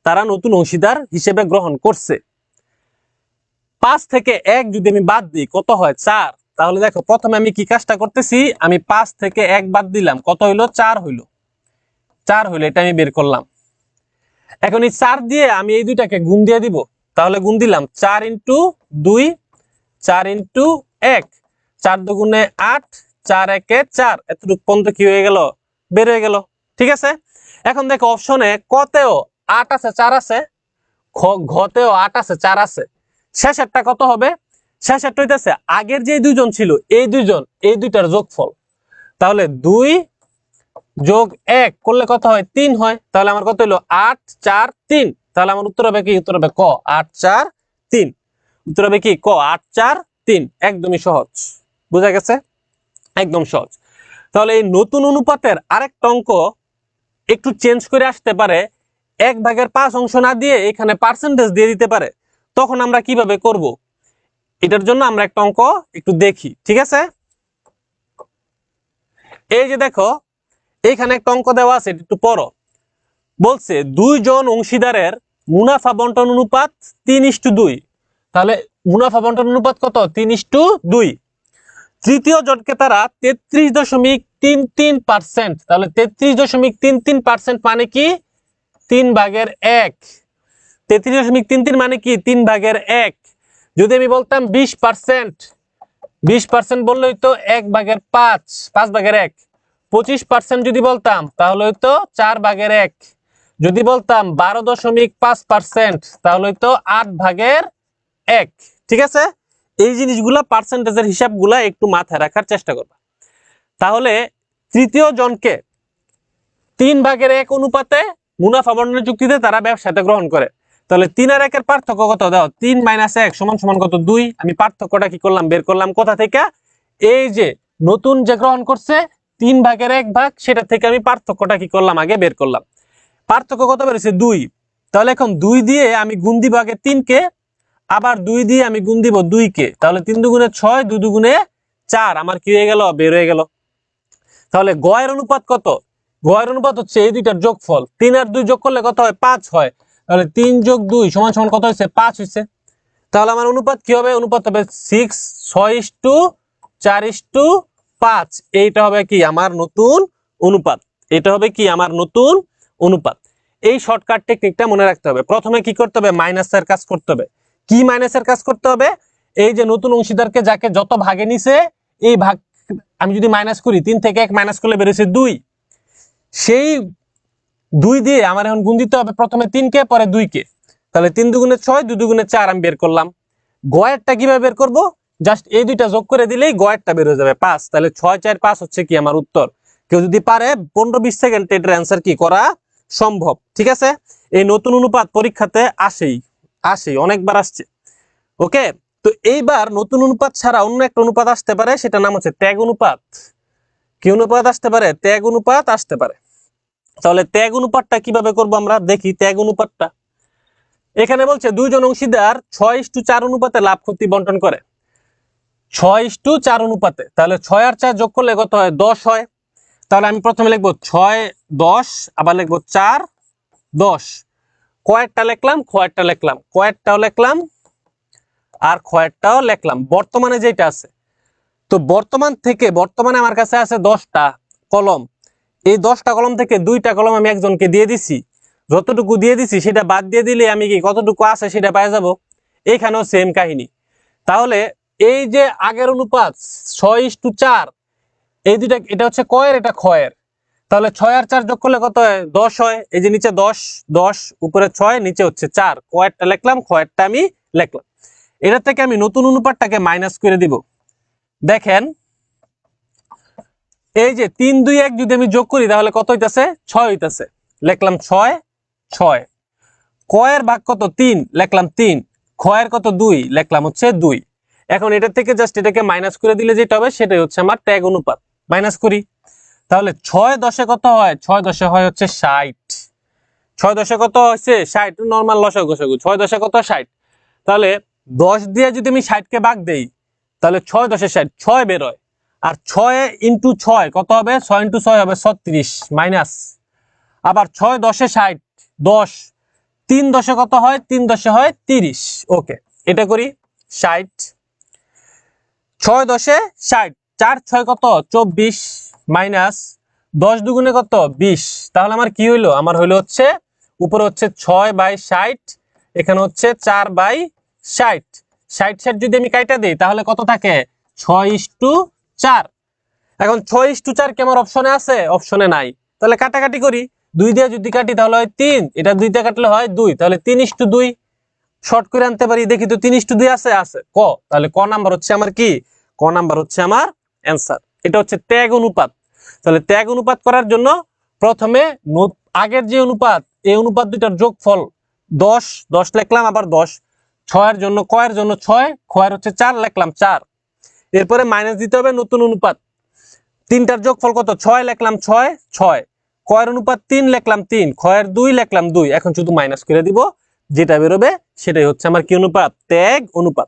তারা নতুন অংশীদার হিসেবে গ্রহণ করছে, 5 থেকে 1 যদি আমি বাদ দিই কত হয়, 4। তাহলে দেখো প্রথমে আমি কি কাজটা করতেছি, আমি 5 থেকে 1 বাদ দিলাম, কত হইলো, 4 হইলো। 4 হইলো, এটা আমি বের করলাম। এখন এই 4 দিয়ে আমি এই দুইটাকে গুণ দিয়ে দিব, তাহলে গুণ দিলাম 4 × 2, 4 × 1, 4 দুগুণে 8, 4 একে 4, এতটুকু পর্যন্ত কি হয়ে গেল, বের হয়ে গেল। ঠিক আছে, এখন দেখো অপশনে কতেও 8 আছে, 4 আছে, ঘতেও 8 আছে, 4 আছে। শেষেরটা কত হবে, শেষেরটা হইতেছে আগের যে দুইজন ছিল এই দুইজন, এই দুইটার যোগফল। তাহলে 2 যোগ 1 করলে কত হয়, 3 হয়। তাহলে আমার কত হলো, 8, 4, 3। তাহলে আমার উত্তর হবে কি, উত্তর হবে ক 8, 4, 3। উত্তর হবে কি, ক 8, 4, 3। একদমই সহজ, বুঝা গেছে, একদম সহজ। তাহলে এই নতুন অনুপাতের আরেকটা অঙ্ক একটু চেঞ্জ করে আসতে পারে, 1/5 অংশ না দিয়ে এখানে পার্সেন্টেজ দিয়ে দিতে পারে। তখন আমরা কিভাবে করব, এটার জন্য আমরা একটা অঙ্ক একটু দেখি। ঠিক আছে, এই যে দেখো এইখানে একটা অঙ্ক দেওয়া আছে, একটু পড়ো। বলছে 2 জন অংশীদারের মুনাফা বন্টন অনুপাত 3:2। তাহলে মুনাফা বন্টন অনুপাত কত, 3:2। তৃতীয় জনকে তারা 33.33%। তাহলে 33.33% মানে কি, 3/1। 33.33 মানে কি, 3/1। যদি আমি বলতাম 20%, 20% বললে হইতো 1/5, 5/1। 25% যদি বলতাম তাহলে হইতো 4/1। যদি বলতাম 12.5%, তাহলে হইতো 8/1। ঠিক আছে, এই জিনিসগুলা পার্সেন্টেজের হিসাবগুলা একটু মাথায় রাখার চেষ্টা করবা। তাহলে তৃতীয় জনকে 3/1 অনুপাতে মুনাফা বন্টনের চুক্তিতে তারা ব্যবসাতে গ্রহণ করে। তাহলে 3 আর 1 এর পার্থক্য কত, দাও 3 - 1 সমান সমান কত, 2। আমি পার্থক্যটা কি করলাম, বের করলাম কোথা থেকে, এই যে নতুন যে গ্রহণ করছে 3/1 ভাগ, সেটা থেকে আমি পার্থক্যটা কি করলাম, আগে বের করলাম। পার্থক্য কত বেরোছে, 2। তাহলে এখন 2 দিয়ে আমি গুণ দিব আগে 3 কে, আবার 2 দিয়ে আমি গুণ দিব 2 কে। তাহলে 3 দুগুণে 6, 2 দুগুণে 4, আমার কি হয়ে গেল, বের হয়ে গেল। তাহলে গ এর অনুপাত কত, গ এর অনুপাত হচ্ছে এই দুইটার যোগফল। 3 আর 2 যোগ করলে কত হয়, 5 হয়। তাহলে 3 যোগ 2 সমান সমান কত হয়েছে, 5 হয়েছে। তাহলে আমার অনুপাত কি হবে, অনুপাত হবে 6, 6:4:2, 5, এইটা হবে কি আমার নতুন অনুপাত, এটা হবে কি আমার নতুন অনুপাত। এই শর্টকাট টেকনিকটা মনে রাখতে হবে। প্রথমে কি করতে হবে, মাইনাসের কাজ করতে হবে। কি মাইনাসের কাজ করতে হবে, এই যে নতুন অংশীদারকে যাকে যত ভাগে নিছে এই ভাগ আমি যদি মাইনাস করি, 3 থেকে 1 মাইনাস করলে বেরোছে 2, সেই 2 দিয়ে আমার এখন গুণ দিতে হবে প্রথমে 3 কে পরে 2 কে, তাহলে 3 দুগুণে 6 2 দুগুণে 4 আমি বের করলাম। গয়েরটা কিভাবে বের করব, জাস্ট এই দুইটা যোগ করে দিলেই গয়েরটা বের হয়ে যাবে 5, তাহলে 6 4 5 হচ্ছে কি আমার উত্তর। কেউ যদি পারে 15-20 সেকেন্ড এটার অ্যান্সার কি করা সম্ভব। ঠিক আছে, এই নতুন অনুপাত পরীক্ষাতে আসেই অনেকবার আসছে। ওকে, তো এইবার নতুন অনুপাত ছাড়া অন্য একটা অনুপাত আসতে পারে, সেটা নাম হচ্ছে ত্যাগ অনুপাত। কি অনুপাত আসতে পারে, ত্যাগ অনুপাত আসতে পারে। তাহলে ত্যাগ অনুপাতটা কিভাবে করব আমরা দেখি। ত্যাগ অনুপাতটা এখানে বলছে দুইজন অংশীদার 6:4 অনুপাতে লাভ ক্ষতি বন্টন করে, 6:4 অনুপাতে। তাহলে 6 আর 4 যোগ করলে কত হয়, 10 হয়। তাহলে আমি প্রথমে লিখবো 6 10, আবার লিখবো 4 10। কয়েকটা লিখলাম, কয়েকটা লিখলাম, কয়েকটাও লিখলাম আর কয়েকটাও লিখলাম। বর্তমানে যেটা আছে, তো বর্তমানে আমার কাছে আছে 10টা কলম। এই 10টা কলম থেকে 2টা কলম আমি একজনকে দিয়ে দিছি, যতটুকু দিয়ে দিছি সেটা বাদ দিয়ে দিলে আমি কি কতটুকু আছে সেটা পেয়ে যাব। এখানেও সেম কাহিনী। তাহলে এই যে আগের অনুপাত 6:4, এই দুইটা, এটা হচ্ছে কয়ের, এটা ক্ষয়ের। তাহলে 6 আর 4 যোগ করলে কত হয়, 10 হয়। এই যে নিচে 10 10, উপরে 6, নিচে হচ্ছে 4, কয়েরটা লিখলাম, ক্ষয়েরটা আমি লিখলাম। এটা থেকে আমি নতুন অনুপাতটাকে মাইনাস করে দিব। দেখেন এই যে 3 2 1 যদি আমি যোগ করি তাহলে কত হইতাছে, 6 হইতাছে। লিখলাম 6 6। কয়ের ভাগ কত, 3, লিখলাম 3। ক্ষয়ের কত, 2, লিখলাম হচ্ছে 2। এখন এটা থেকে জাস্ট এটাকে মাইনাস করে দিলে যেটা হবে সেটাই হচ্ছে আমার ত্যাগ অনুপাত। মাইনাস করি, তাহলে 6 10 কত হয়, 6 10 হয় হচ্ছে 60। 6 10 কত হচ্ছে 60, নরমাল লসাগু 6 10 কত 60। তাহলে 10 দিয়ে যদি আমি 60 কে ভাগ দেই তাহলে 6 10 60, 6 বের হয়। আর 6 ইন্টু 6 কত হবে, 6 ইন্টু 6 হবে 36 মাইনাস। আবার 6 10 60 10, 3 10 কত হয়, 3 10 হয় 30। ওকে, এটা করি 60, 6 10 60, 4 6 কত 24 মাইনাস 10 দুগুণে কত 20। তাহলে আমার কি হইলো, আমার হইলো হচ্ছে উপরে হচ্ছে 6/60, এখানে হচ্ছে 4/60। 60 যদি আমি কাইটা দিই তাহলে কত থাকে, 6:4। এখন 6:4 কি আমার অপশনে আছে, অপশনে নাই। তাহলে কাটাকাটি করি, 2 দিয়ে যদি কাটি তাহলে হয় 3, এটা 2 দিয়ে কাটলে হয় 2, তাহলে 3:2 শর্ট করে আনতে পারি। দেখি তো 3:2 আছে, আছে ক, তাহলে ক নাম্বার হচ্ছে আমার কি, ক নাম্বার হচ্ছে আমার অ্যান্সার। এটা হচ্ছে ত্যাগ অনুপাত। তাহলে ত্যাগ অনুপাত করার জন্য প্রথমে আগের যে অনুপাত, এই অনুপাত দুইটার যোগফল 10 10 লিখলাম, আবার 10। 6 এর জন্য, কয়ের জন্য 6, ক্ষয়ের হচ্ছে 4, লিখলাম 4। এরপরে মাইনাস দিতে হবে নতুন অনুপাত, তিনটার যোগফল কত, 6 লিখলাম 6 6। কয়ের অনুপাত 3 লিখলাম 3, ক্ষয়ের 2 লিখলাম 2। এখন শুধু মাইনাস করে দিব, যেটা বেরোবে সেটাই হচ্ছে আমার কি অনুপাত, ত্যাগ অনুপাত।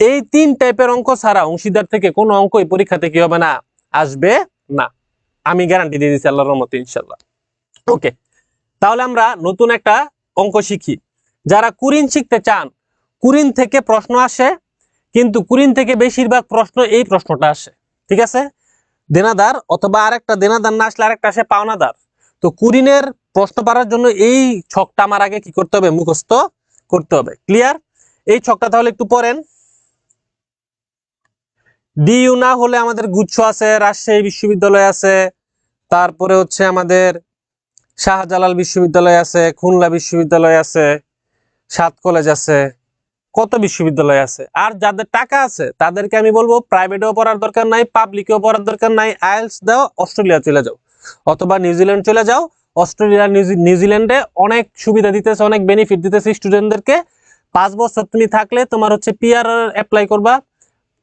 এই 3 টাইপের অঙ্ক ছাড়া অংশীদার থেকে কোনো অঙ্কই পরীক্ষাতে কি হবে না, আসবে না। আমি গ্যারান্টি দিয়ে দিচ্ছি আল্লাহর রহমতে ইনশাআল্লাহ। ওকে, তাহলে আমরা নতুন একটা অঙ্ক শিখি। যারা কুরিন শিখতে চান, কুরিন থেকে প্রশ্ন আসে, কিন্তু কুরিন থেকে বেশিরভাগ প্রশ্ন এই প্রশ্নটা আসে। ঠিক আছে, দেনাদার অথবা আরেকটা দেনাদার না আসলে আরেকটা আসে পাওনাদার। তো কুরিনের প্রশ্ন পারার জন্য এই ছকটা আমার আগে কি করতে হবে, মুখস্থ করতে হবে। ক্লিয়ার? এই ছকটা তাহলে একটু পড়েন। ডিইউ না হলে আমাদের গুচ্ছ আছে, রাজশাহী বিশ্ববিদ্যালয় আছে, তারপরে হচ্ছে আমাদের শাহজালাল বিশ্ববিদ্যালয় আছে, খুলনা বিশ্ববিদ্যালয় আছে, 7 কলেজ আছে, কত বিশ্ববিদ্যালয় আছে। আর যাদের টাকা আছে তাদেরকে আমি বলবো প্রাইভেটেও পড়ার দরকার নাই, পাবলিকেও পড়ার দরকার নাই, আইএলটিএস দাও, অস্ট্রেলিয়া চলে যাও অথবা নিউজিল্যান্ড চলে যাও। অস্ট্রেলিয়া নিউজিল্যান্ডে অনেক সুবিধা দিতেছে, অনেক বেনিফিট দিতেছে স্টুডেন্টদেরকে। 5 বছর তুমি থাকলে তোমার হচ্ছে পিআর অ্যাপ্লাই করবা,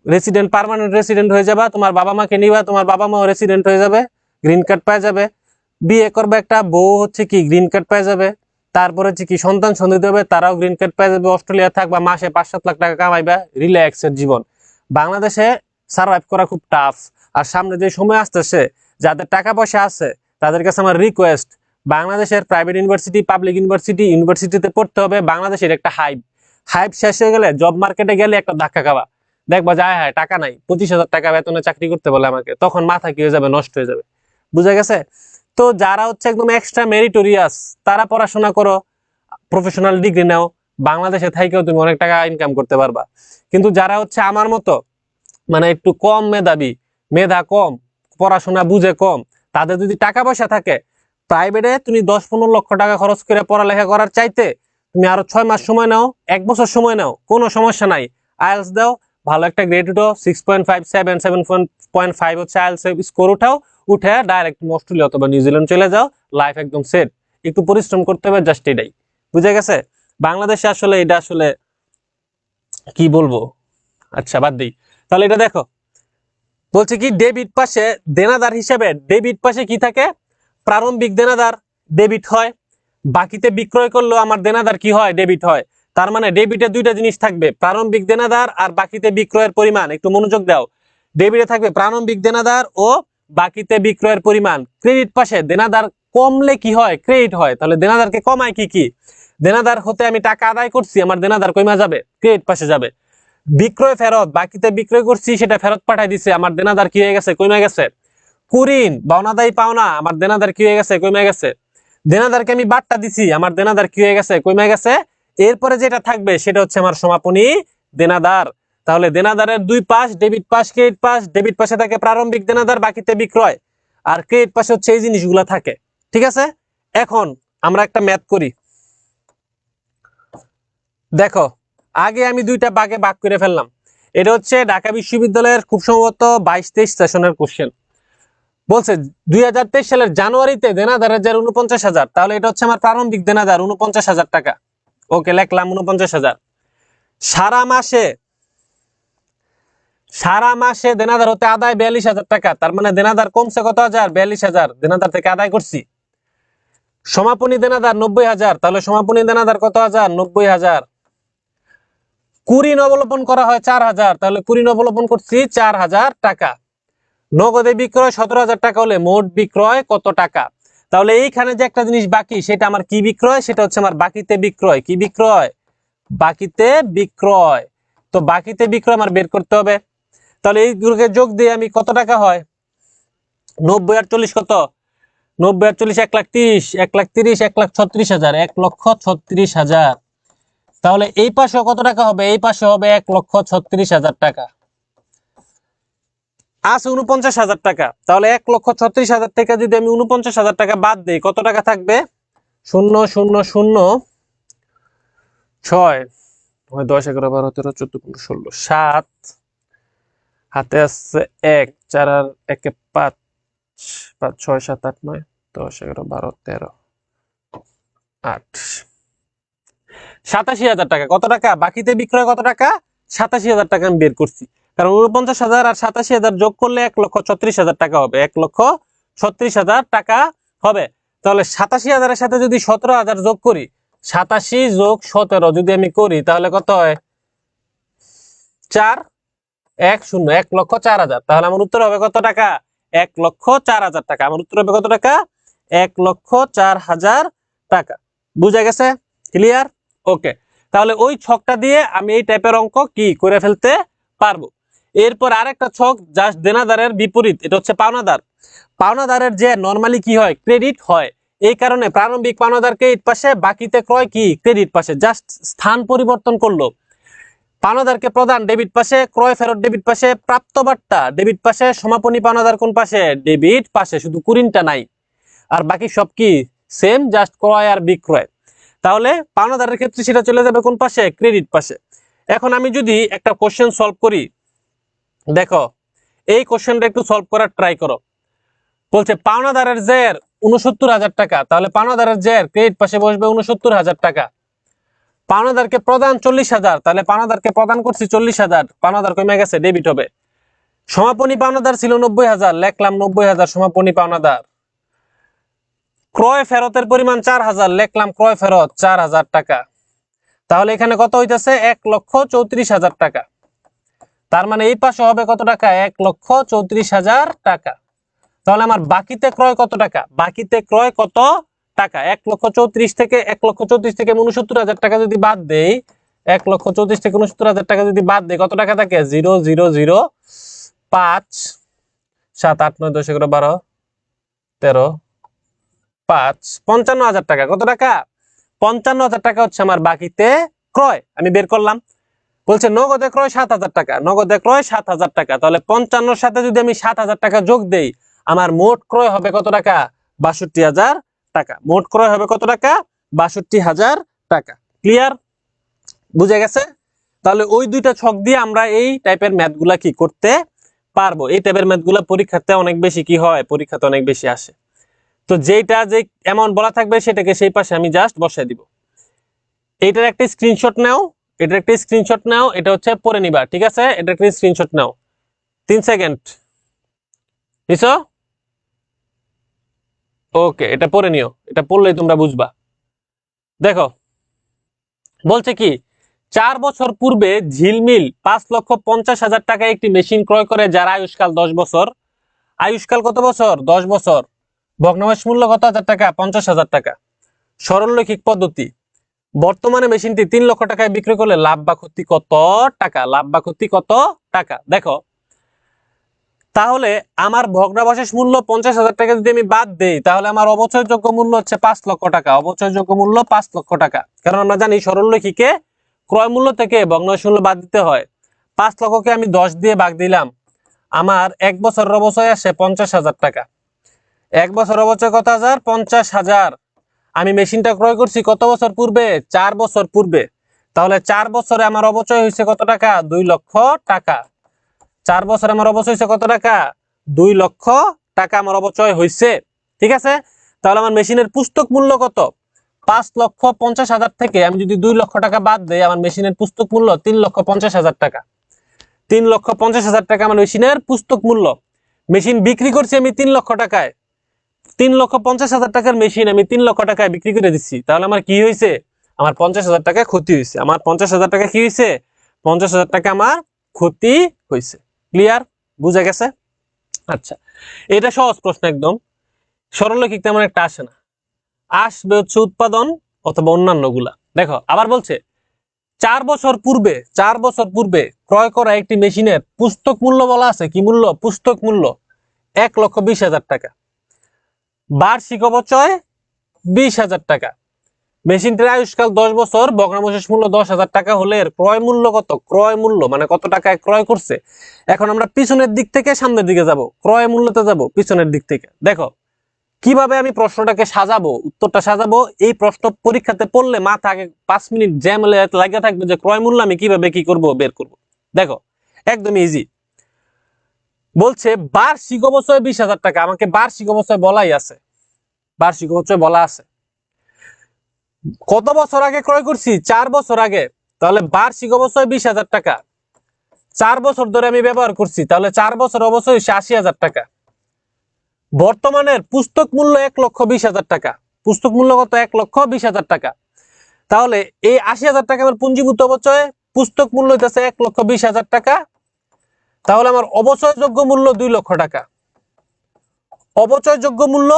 রেসিডেন্ট পার্মানেন্ট রেসিডেন্ট হয়ে যাবা, তোমার বাবা মাকে নিবা, তোমার বাবা মাও রেসিডেন্ট হয়ে যাবে, গ্রিন কার্ড পাওয়া যাবে। বিয়ে করবে একটা বউ হচ্ছে কি গ্রিন কার্ড পাওয়া যাবে। তারপরে হচ্ছে কি সন্তান সন্তান হবে, তারাও গ্রিন কার্ড পেয়ে যাবে। অস্ট্রেলিয়া থাকবা, মাসে 5-7 লাখ টাকা কামাইবা, রিল্যাক্সের জীবন। বাংলাদেশে সার্ভাইভ করা খুব টাফ। আর সামনে যে সময় আসতেছে, যাদের টাকা পয়সা আছে তাদের কাছে আমার রিকোয়েস্ট, বাংলাদেশের প্রাইভেট ইউনিভার্সিটি, পাবলিক ইউনিভার্সিটিতে পড়তে হবে। বাংলাদেশের একটা হাইপ শেষ হয়ে গেলে জব মার্কেটে গেলে একটা ধাক্কা খাবা। দেখবা যে হ্যাঁ টাকা নাই, 25,000 টাকা বেতনে চাকরি করতে বলে আমাকে, তখন মাথা কি হয়ে যাবে, নষ্ট হয়ে যাবে। বুঝা গেছে? তো যারা হচ্ছে একদম এক্সট্রা মেরিটোরিয়াস, তারা পড়াশোনা করো, প্রফেশনাল ডিগ্রি নাও, বাংলাদেশে থাইকেও তুমি অনেক টাকা ইনকাম করতে পারবা। কিন্তু যারা হচ্ছে আমার মতো মানে একটু কম মেধাবী, মেধা কম, পড়াশোনা বুঝে কম, তাদের যদি টাকা পয়সা থাকে, প্রাইভেটে তুমি 10-15 লক্ষ টাকা খরচ করে পড়ালেখা করার চাইতে তুমি আরো 6 মাস সময় নাও, 1 বছর সময় নাও, কোনো সমস্যা নাই। আইএলস দাও, ভালো একটা গ্রেড উঠো, 6.5 7 7.5 হচ্ছে আইএলস স্কোর উঠাও, উঠে ডাইরেক্ট অস্ট্রেলিয়া অথবা নিউজিল্যান্ড চলে যাও, লাইফ একদম সেট। একটু পরিশ্রম করতে হবে, জাস্ট এটাই। বুঝে গেছে? বাংলাদেশে আসলে এটা আসলে কি বলবো, আচ্ছা বাদ দিই। তাহলে এটা দেখো, বলছে কি ডেবিট পাশে দেনাদার হিসেবে, ডেবিট পাশে কি থাকে, প্রারম্ভিক দেনাদার ডেবিট হয়, বাকিতে বিক্রয় করলেও আমার দেনাদার কি হয়, ডেবিট হয়। তার মানে ডেবিটে দুইটা জিনিস থাকবে, প্রারম্ভিক দেনাদার আর বাকিতে বিক্রয়ের পরিমাণ। একটু মনোযোগ দাও, ডেবিটে থাকবে প্রারম্ভিক দেনাদার ও বাকিতে বিক্রয়ের পরিমাণ। ক্রেডিট পাশে দেনাদার কমলে কি হয়, ক্রেডিট হয়। তাহলে দেনাদারকে কমায় কি কি, দেনাদার হতে আমি টাকা আদায় করছি, আমার দেনাদার কমে যাবে, ক্রেডিট পাশে যাবে। বিক্রয় ফেরত, বাকিতে বিক্রয় করছি, সেটা ফেরত পাঠাই দিছে, আমার দেনাদার কি হয়ে গেছে, কমে গেছে। কুরিন বা অনাদায়ী পাওনা, আমার দেনাদার কি হয়ে গেছে, কমে গেছে। দেনাদারকে আমি বাট্টা দিছি, আমার দেনাদার কি হয়ে গেছে, কমে গেছে। এরপরে যেটা থাকবে সেটা হচ্ছে আমার সমাপনী দেনাদার। তাহলে দেনাদারের দুই পাশ, ডেবিট পাশ ক্রেডিট পাশ, ডেবিট পাশে থাকে প্রারম্ভিক দেনাদার, বাকিতে বিক্রয়, আর ক্রেডিট পাশে হচ্ছে এই জিনিসগুলো থাকে। ঠিক আছে? এখন আমরা একটা ম্যাথ করি। দেখো, আগে আমি দুইটা ভাগে ভাগ করে ফেললাম। এটা হচ্ছে ঢাকা বিশ্ববিদ্যালয়ের খুব সম্ভবত 22-23 সেশনের কোশ্চেন। বলছে 2023 সালের জানুয়ারিতে দেনাদারের যে 49,000, তাহলে এটা হচ্ছে আমার প্রারম্ভিক দেনাদার 49,000 টাকা। ওকে, লিখলাম 49,000। সারা মাসে দেনাদার হতে আদায় 42,000 টাকা, তার মানে দেনাদার কমছে কত হাজার, 42,000 দেনাদার থেকে আদায় করছি। সমাপনী দেনাদার 90,000, তাহলে সমাপনী দেনাদার কত হাজার, 90,000। কুরিন অবলম্বন করা হয় 4,000, তাহলে কুরিন অবলম্বন করছি 4,000 টাকা। নগদে বিক্রয় 17,000 টাকা হলে মোট বিক্রয় কত টাকা। তাহলে এইখানে যে একটা জিনিস বাকি, সেটা আমার কি বিক্রয়, সেটা হচ্ছে আমার বাকিতে বিক্রয়। কি বিক্রয়, বাকিতে বিক্রয়। তো বাকিতে বিক্রয় আমার বের করতে হবে। তাহলে এইগুলোকে যোগ দিয়ে আমি কত টাকা হয়, 90 আর 40 কত, 90 আর 40 1,30,000, 1,30,000, 1,36,000, 1,36,000। তাহলে এই পাশে কত টাকা হবে, এই পাশে হবে 1,36,000 টাকা। আছে 49,000 টাকা। তাহলে 1,36,000 টাকা যদি আমি 49,000 টাকা বাদ দিই, কত টাকা থাকবে, 0,0,0,6, 10, 11, 12, 13, 14, 15, 16, 7, হাতে আছে 1, 4 আর 1 5, 5, 6, 7, 8, 9, 10, 11, 12, 13, 8, 87,000 টাকা। কত টাকা, বাকিতে বিক্রয় কত টাকা, 87,000 টাকা আমি বের করছি। কারণ 49,000 আর 87,000 যোগ করলে 1,36,000 টাকা হবে, 1,36,000 টাকা হবে। তাহলে 87,000 এর সাথে যদি 17,000 যোগ করি, 87 যোগ 17 যদি আমি করি, তাহলে কত হয়, 4, 1, 0, 1,04,000। তাহলে আমার উত্তর হবে কত টাকা, 1,04,000 টাকা। আমার উত্তর হবে কত টাকা, 1,04,000 টাকা। বুঝা গেছে? ক্লিয়ার? ওকে। তাহলে ওই ছকটা দিয়ে আমি এই টাইপের অঙ্ক কি করে ফেলতে পারবো। এরপর আরেকটা ছক জাস্ট দেনাদারের বিপরীত, এটা হচ্ছে পাওনাদার। পাওনাদারের যে নরমালি কি হয়, ক্রেডিট হয়। এই কারণে প্রারম্ভিক পাওনাদার ক্রেডিট পাশে, বাকিতে ক্রয় কি ক্রেডিট পাশে, জাস্ট স্থান পরিবর্তন করলো। পাওনাদারকে প্রদান ডেবিট পাশে, ক্রয় ফেরত ডেবিট পাশে, প্রাপ্ত বার্তা ডেবিট পাশে, সমাপনী পাওনাদার কোন পাশে, ডেবিট পাশে, শুধু কুরিনটা নাই। আর বাকি সব কি সেম, জাস্ট ক্রয় আর বিক্রয়। তাহলে পাওনাদারের ক্ষেত্রে সেটা চলে যাবে কোন পাশে, ক্রেডিট পাশে। এখন আমি যদি একটা কোশ্চেন সলভ করি, দেখো এই কোশ্চেনটা একটু সলভ করার ট্রাই করো। বলছে পাওনাদারের জের 69,000 টাকা, তাহলে পাওনাদারের জের ক্রেডিট পাশে বসবে 69,000 টাকা। পাওনাদারকে প্রদান 40,000, তাহলে পাওনাদারকে প্রদান করছি 40,000, পাওনাদার কমে গেছে, ডেবিট হবে। সমাপনী পাওনাদার ছিল 90,000, লিখলাম 90,000 সমাপনী পাওনাদার। ক্রয় ফেরতের পরিমাণ 4,000, লিখলাম ক্রয় ফেরত 4,000 টাকা। তাহলে এখানে কত হইতেছে, 1,34,000 টাকা। তার মানে এই পাশে হবে কত টাকা, 1,34,000 টাকা। তাহলে আমার বাকিতে ক্রয় কত টাকা, বাকিতে ক্রয় কত টাকা, 1,34,000 থেকে 1,34,000 থেকে 69,000 টাকা যদি বাদ দেই, 1,34,69,000 থেকে 69,000 টাকা যদি বাদ দেয় কত টাকা থাকে? 0,0,0,5 7 8 9 10 11 12 13 5 55,000 টাকা। কত টাকা? 55,000 টাকা হচ্ছে আমার বাকিতে ক্রয়। আমি বের করলাম। বলছে নগদে ক্রয় 7,000 টাকা, নগদে ক্রয় 7,000 টাকা। তাহলে 55 সাথে যদি আমি 7,000 টাকা যোগ দেই, আমার মোট ক্রয় হবে কত টাকা? 62,000 টাকা। মোট ক্রয় হবে কত টাকা? 62,000 টাকা। ক্লিয়ার? বুঝে গেছে? তাহলে ওই দুইটা ছক দিয়ে আমরা এই টাইপের ম্যাথগুলা কি করতে পারবো। এই টাইপের ম্যাথগুলা পরীক্ষাতে অনেক বেশি কি হয়, পরীক্ষাতে অনেক বেশি আসে। তো যেটা যে অ্যামাউন্ট বলা থাকবে সেটাকে সেই পাশে আমি জাস্ট বসাই দিব। এইটার একটা স্ক্রিনশট নাও, এটার একটা স্ক্রিনশট নাও, এটা হচ্ছে পড়ে নিবা, ঠিক আছে? এটা একটা স্ক্রিনশট নাও, 3 সেকেন্ড নিছো? ওকে, এটা পড়ে নিও, এটা পড়লেই তোমরা বুঝবা। দেখো বলছে কি, 4 বছর পূর্বে ঝিলমিল 5,50,000 টাকা একটি মেশিন ক্রয় করে, যার আয়ুষ্কাল 10 বছর। আয়ুষ্কাল কত বছর? 10 বছর। ভগ্নাংশ মূল্য কত হাজার টাকা? 50,000 টাকা। সরলরৈখিক পদ্ধতি। বর্তমানে মেশিনটি 3 লক্ষ টাকায় বিক্রি করলে লাভ বা ক্ষতি কত টাকা? লাভ বা ক্ষতি কত টাকা? দেখো তাহলে আমার ভগ্নাবশেষ মূল্য 50,000 টাকা যদি আমি বাদ দেই, তাহলে আমার অবচয়যোগ্য মূল্য হচ্ছে 5 লক্ষ টাকা। অবচয়যোগ্য মূল্য 5 লক্ষ টাকা। কারণ আমরা জানি সরলরৈখিকে ক্রয় মূল্য থেকে ভগ্নাংশ মূল্য বাদ দিতে হয়। 5 লক্ষকে আমি 10 দিয়ে ভাগ দিলাম, আমার 1 বছরের অবচয় আসে 50,000 টাকা। 1 বছর অবচয় কত হাজার? 50,000। আমি মেশিনটা ক্রয় করছি কত বছর পূর্বে? 4 বছর পূর্বে। তাহলে 4 বছরে আমার অবচয় হয়েছে কত টাকা? 2 লক্ষ টাকা। 4 বছরে আমার অবচয় হয়েছে কত টাকা? 2 লক্ষ টাকা আমার অবচয় হয়েছে। ঠিক আছে? তাহলে আমার মেশিনের পুস্তক মূল্য কত? 5,50,000 থেকে আমি যদি 2 লক্ষ টাকা বাদ দেই, আমার মেশিনের পুস্তক মূল্য 3,50,000 টাকা। 3,50,000 টাকা আমার মেশিনের পুস্তক মূল্য। মেশিন বিক্রি করছি আমি 3 লক্ষ টাকায়। 3,50,000 টাকার মেশিন আমি 3 লক্ষ টাকায় বিক্রি করে দিচ্ছি। তাহলে আমার কি হয়েছে? আমার 50,000 টাকা ক্ষতি হয়েছে। আমার 50,000 টাকা কি হয়েছে? 50,000 টাকা আমার ক্ষতি হয়েছে। ক্লিয়ার? বুঝা গেছে? আচ্ছা, এটা সহজ প্রশ্ন একদম। সরলরৈখিক তেমন একটা আসে না, আসবে হচ্ছে উৎপাদন অথবা অন্যান্য গুলা। দেখো আবার বলছে 4 বছর পূর্বে, 4 বছর পূর্বে ক্রয় করা একটি মেশিনের পুস্তক মূল্য বলা আছে। কি মূল্য? পুস্তক মূল্য 1,20,000 টাকা। বার্ষিক অবচয় 20,000 টাকা। মেশিনটির আয়ুষ্কাল 10 বছর, ভগ্নাবশেষ মূল্য 10,000 টাকা হলে এর ক্রয় মূল্য কত? ক্রয় মূল্য মানে কত টাকায় ক্রয় করছে। এখন আমরা পিছনের দিক থেকে সামনের দিকে যাব, ক্রয় মূল্যতে যাব পিছনের দিক থেকে। দেখো কিভাবে আমি প্রশ্নটাকে সাজাবো, উত্তরটা সাজাবো। এই প্রশ্ন পরীক্ষাতে পড়লে মাথা আগে 5 মিনিট জ্যাম লাগিয়ে থাকবে যে ক্রয় মূল্য আমি কিভাবে কি করব, বের করব। দেখো একদম ইজি। বলছে বার্ষিক অবচয় 20,000 টাকা। আমাকে বার্ষিক অবচয় বলাই আছে, বার্ষিক অবচয় বলা আছে। কত বছর আগে ক্রয় করছি? 4 বছর আগে। তাহলে বার্ষিক অবচয় 20,000 টাকা। 4 বছর ধরে আমি ব্যবহার করছি, তাহলে 4 বছর অবচয় 80,000 টাকা। বর্তমানের পুস্তক মূল্য 1,20,000 টাকা। পুস্তক মূল্য কত? 1,20,000 টাকা। তাহলে এই 80,000 টাকা আমার পুঞ্জীভূত অবচয়, পুস্তক মূল্য হইতেছে 1,20,000 টাকা। তাহলে আমার অবচয়যোগ্য মূল্য 2 লক্ষ টাকা। অবচয়যোগ্য মূল্য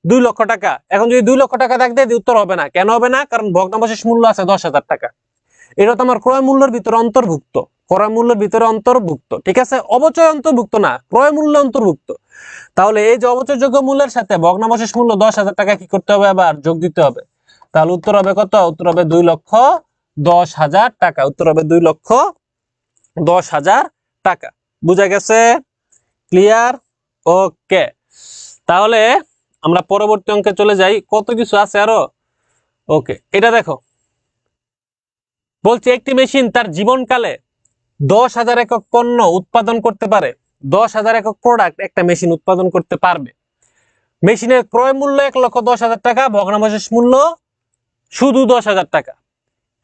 2 লক্ষ টাকা। এখন যদি 2 লক্ষ টাকা দাগ দিয়ে উত্তর হবে না। কেন হবে না? কারণ ভগ্নাবশেষ মূল্য আছে 10,000 টাকা। এটা তো আমার ক্রয় মূল্যের ভিতরে অন্তর্ভুক্ত, ক্রয় মূল্যের ভিতরে অন্তর্ভুক্ত। ঠিক আছে? অবচয় অন্তর্ভুক্ত না, ক্রয় মূল্য অন্তর্ভুক্ত। তাহলে এই যে অবচয়যোগ্য মূল্যের সাথে ভগ্নাবশেষ মূল্য 10,000 টাকা কি করতে হবে? আবার যোগ দিতে হবে। তাহলে উত্তর হবে কত? উত্তর হবে 2,10,000 টাকা। উত্তর হবে 2,10,000 টাকা। বুঝা গেছে? ক্লিয়ার? ওকে, তাহলে আমরা পরবর্তী অঙ্কে চলে যাই। কত কিছু আছে আরো। ওকে, এটা দেখো বলছে একটি মেশিন তার জীবনকালে 10,000 একক পণ্য উৎপাদন করতে পারে। 10,000 একক প্রোডাক্ট একটা মেশিন উৎপাদন করতে পারবে। মেশিনের ক্রয় মূল্য 1,10,000 টাকা, ভগ্নাবশেষ মূল্য শুধু 10,000 টাকা।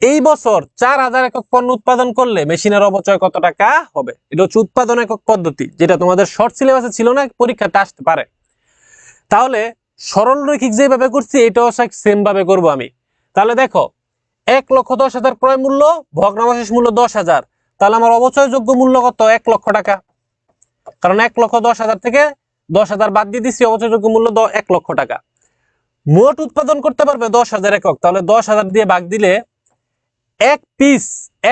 এই বছর 4,000 একক পণ্য উৎপাদন করলে মেশিনের অবচয় কত টাকা হবে? এটা হচ্ছে উৎপাদন একক পদ্ধতি, যেটা তোমাদের শর্ট সিলেবাসে ছিল না, পরীক্ষাতে আসতে পারে। তাহলে সরলরৈখিক যেভাবে করছি এটাও সেম ভাবে করব আমি। তাহলে দেখো 1,10,000 ক্রয় মূল্য, ভগ্নাবশেষ মূল্য 10,000। তাহলে আমার অবচয়যোগ্য মূল্য কত? 1 লক্ষ টাকা। কারণ 1,10,000 থেকে 10,000 বাদ দিয়ে দিচ্ছি, অবচয়যোগ্য মূল্য 1 লক্ষ টাকা। মোট উৎপাদন করতে পারবে 10,000 একক। তাহলে 10,000 দিয়ে ভাগ দিলে এক পিস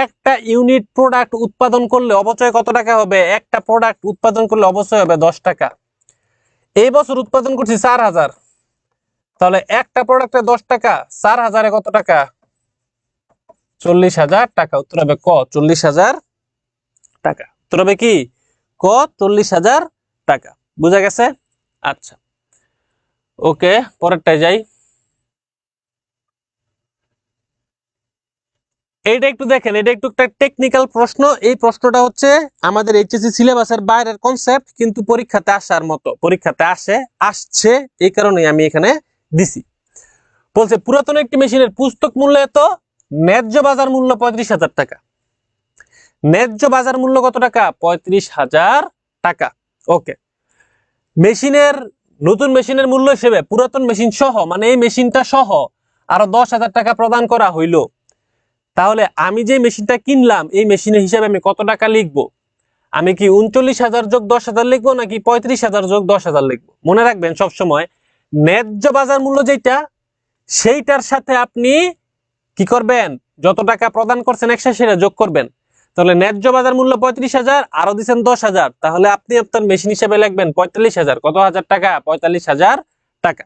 একটা ইউনিট প্রোডাক্ট উৎপাদন করলে অপচয় কত টাকা হবে? একটা প্রোডাক্ট উৎপাদন করলে অপচয় হবে 10 টাকা। এই বছর উৎপাদন করছি 4000, তাহলে একটা প্রোডাক্টে 10 টাকা, 4000-এ কত টাকা? 40,000 টাকা। উত্তর হবে ক 40,000 টাকা। উত্তর হবে কি ক 40,000 টাকা। বুঝা গেছে? আচ্ছা, ওকে, পরেরটায় যাই। এইটা একটু দেখেন, এটা একটু একটা টেকনিক্যাল প্রশ্ন। এই প্রশ্নটা হচ্ছে আমাদের এইচএসসি সিলেবাসের বাইরের কনসেপ্ট, কিন্তু পরীক্ষাতে আসার মতো, পরীক্ষাতে আসছে, এই কারণেই আমি এখানে দিছি। বলছে পুরাতন একটি মেশিনের পুস্তক মূল্য এত, ন্যায্য বাজার মূল্য 35,000 টাকা। ন্যায্য বাজার মূল্য কত টাকা? 35,000 টাকা। ওকে, মেশিনের নতুন মেশিনের মূল্য হিসেবে পুরাতন মেশিন সহ, মানে এই মেশিনটা সহ আরো 10,000 টাকা প্রদান করা হইল। তাহলে আমি যে মেশিনটা কিনলাম এই মেশিনের হিসাবে আমি কত টাকা লিখবো? আমি কি 39,000 যোগ 10,000 লিখবো নাকি 35,000 যোগ 10,000 লিখবো? মনে রাখবেন সবসময় ন্যায্য বাজার মূল্য যেটা, সেইটার সাথে আপনি কি করবেন? যত টাকা প্রদান করছেন এক্সট্রা সেটা যোগ করবেন। তাহলে ন্যায্য বাজার মূল্য 35,000, আরো দিচ্ছেন 10,000, তাহলে আপনি আপনার মেশিন হিসেবে লিখবেন 45,000। কত হাজার টাকা? 45,000 টাকা।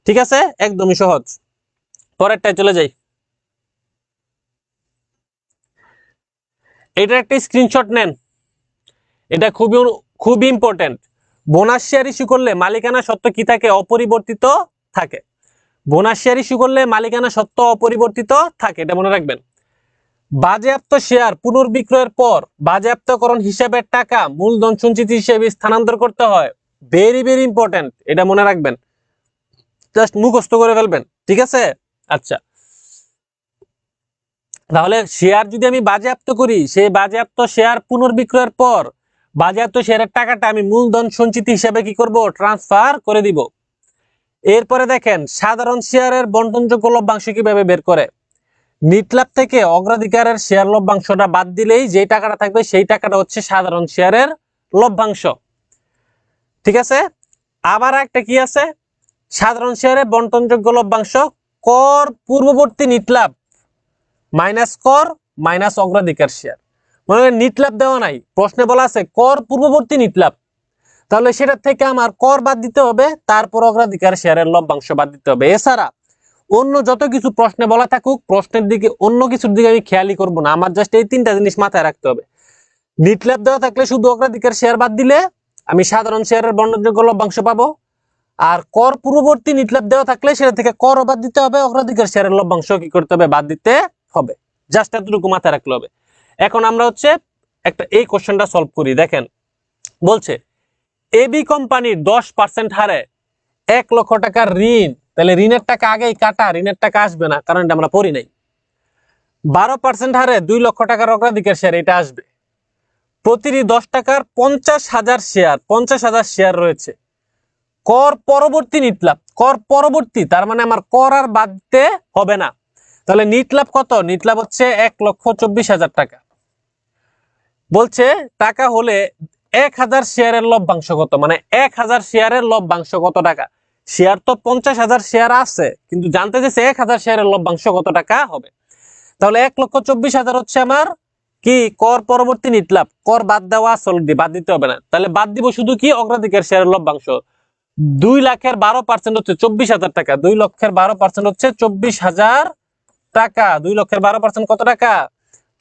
ঠিক আছে, একদমই সহজ। পরেরটায় চলে যাই। এটা একটা স্ক্রিনশট নেন, এটা খুবই ইম্পর্টেন্ট। বোনাস শেয়ার ইস্যু করলে মালিকানা সত্ত্ব কি থাকে? অপরিবর্তিত থাকে। বোনাস শেয়ার ইস্যু করলে মালিকানা সত্ত্ব অপরিবর্তিত থাকে, এটা মনে রাখবেন। বাজেয়াপ্ত শেয়ার পুনর্বিক্রয়ের পর বাজেয়াপ্তকরণ হিসাবের টাকা মূলধন সঞ্চিতি হিসেবে স্থানান্তর করতে হয়। ভেরি ভেরি ইম্পর্টেন্ট, এটা মনে রাখবেন, জাস্ট মুখস্থ করে ফেলবেন। ঠিক আছে, আচ্ছা। তাহলে শেয়ার যদি আমি বাজেয়াপ্ত করি, সেই বাজেয়াপ্ত শেয়ার পুনর্বিক্রয়ের পর বাজেয়াপ্ত শেয়ারের টাকাটা আমি মূলধন সঞ্চিতি হিসাবে কি করব? ট্রান্সফার করে দিব। এরপরে দেখেন সাধারণ শেয়ারের বন্টনযোগ্য লভ্যাংশ কিভাবে বের করে। নিটলাভ থেকে অগ্রাধিকারের শেয়ার লভ্যাংশটা বাদ দিলেই যে টাকাটা থাকবে সেই টাকাটা হচ্ছে সাধারণ শেয়ারের লভ্যাংশ। ঠিক আছে, আবার একটা কি আছে? সাধারণ শেয়ারের বন্টনযোগ্য লভ্যাংশ কর পূর্ববর্তী নিটলাভ মাইনাস কর মাইনাস অগ্রাধিকার শেয়ার। মানে নিটলাভ দেওয়া নাই, প্রশ্নে বলা আছে কর পূর্ববর্তী নিটলাভ, তাহলে সেটা থেকে আমার কর বাদ দিতে হবে, তারপর অগ্রাধিকার শেয়ারের লভ্যাংশ বাদ দিতে হবে। এছাড়া অন্য যত কিছু প্রশ্নে বলা থাকুক, প্রশ্নের দিকে অন্য কিছুর দিকে আমি খেয়ালই করব না, আমার জাস্ট এই তিনটা জিনিস মাথায় রাখতে হবে। নিটলাভ দেওয়া থাকলে শুধু অগ্রাধিকার শেয়ার বাদ দিলে আমি সাধারণ শেয়ারের বন্টনযোগ্য লভ্যাংশ পাবো, আর কর পূর্ববর্তী নিটলাভ দেওয়া থাকলে সেটা থেকে করও বাদ দিতে হবে, অগ্রাধিকার শেয়ারের লভ্যাংশ কি করতে হবে? বাদ দিতে হবে। জাস্ট এতটুকু মাথায় রাখলে হবে। এখন আমরা হচ্ছে একটা এই কোশ্চেনটা সলভ করি। দেখেন বলছে এবি কোম্পানির 10% হারে 1 লক্ষ টাকার ঋণ, তাহলে ঋণের টাকা আগেই কাটা, ঋণের টাকা আসবে না, কারণ এটা আমরা পড়ি নাই। 12% হারে 2 লক্ষ টাকার অগ্রাধিকার শেয়ার, এটা আসবে। প্রতিটি 10 টাকার 50,000 শেয়ার, 50,000 শেয়ার রয়েছে। কর পরবর্তী নিটলাভ, কর পরবর্তী, তার মানে আমার কর আর বাদ দিতে হবে না। তাহলে নিটলাভ কত? নিটলাভ হচ্ছে 1,24,000 টাকা। বলছে টাকা হলে 1,000 শেয়ারের লভ্যাংশ কত? মানে 1,000 শেয়ারের লভ্যাংশ কত টাকা? শেয়ার তো 50,000 শেয়ার আছে, কিন্তু জানতে চাইছে 1,000 শেয়ারের লভ্যাংশ কত টাকা হবে। তাহলে 1,24,000 হচ্ছে আমার কি কর পরবর্তী নিটলাভ, কর বাদ দেওয়া অলরেডি, বাদ দিতে হবে না। তাহলে বাদ দিব শুধু কি অগ্রাধিকার শেয়ারের লভ্যাংশ। 2 লাখের 12% হচ্ছে 24,000 টাকা। 2 লক্ষের 12% হচ্ছে 24,000 টাকা। 2 লক্ষের 12% কত টাকা?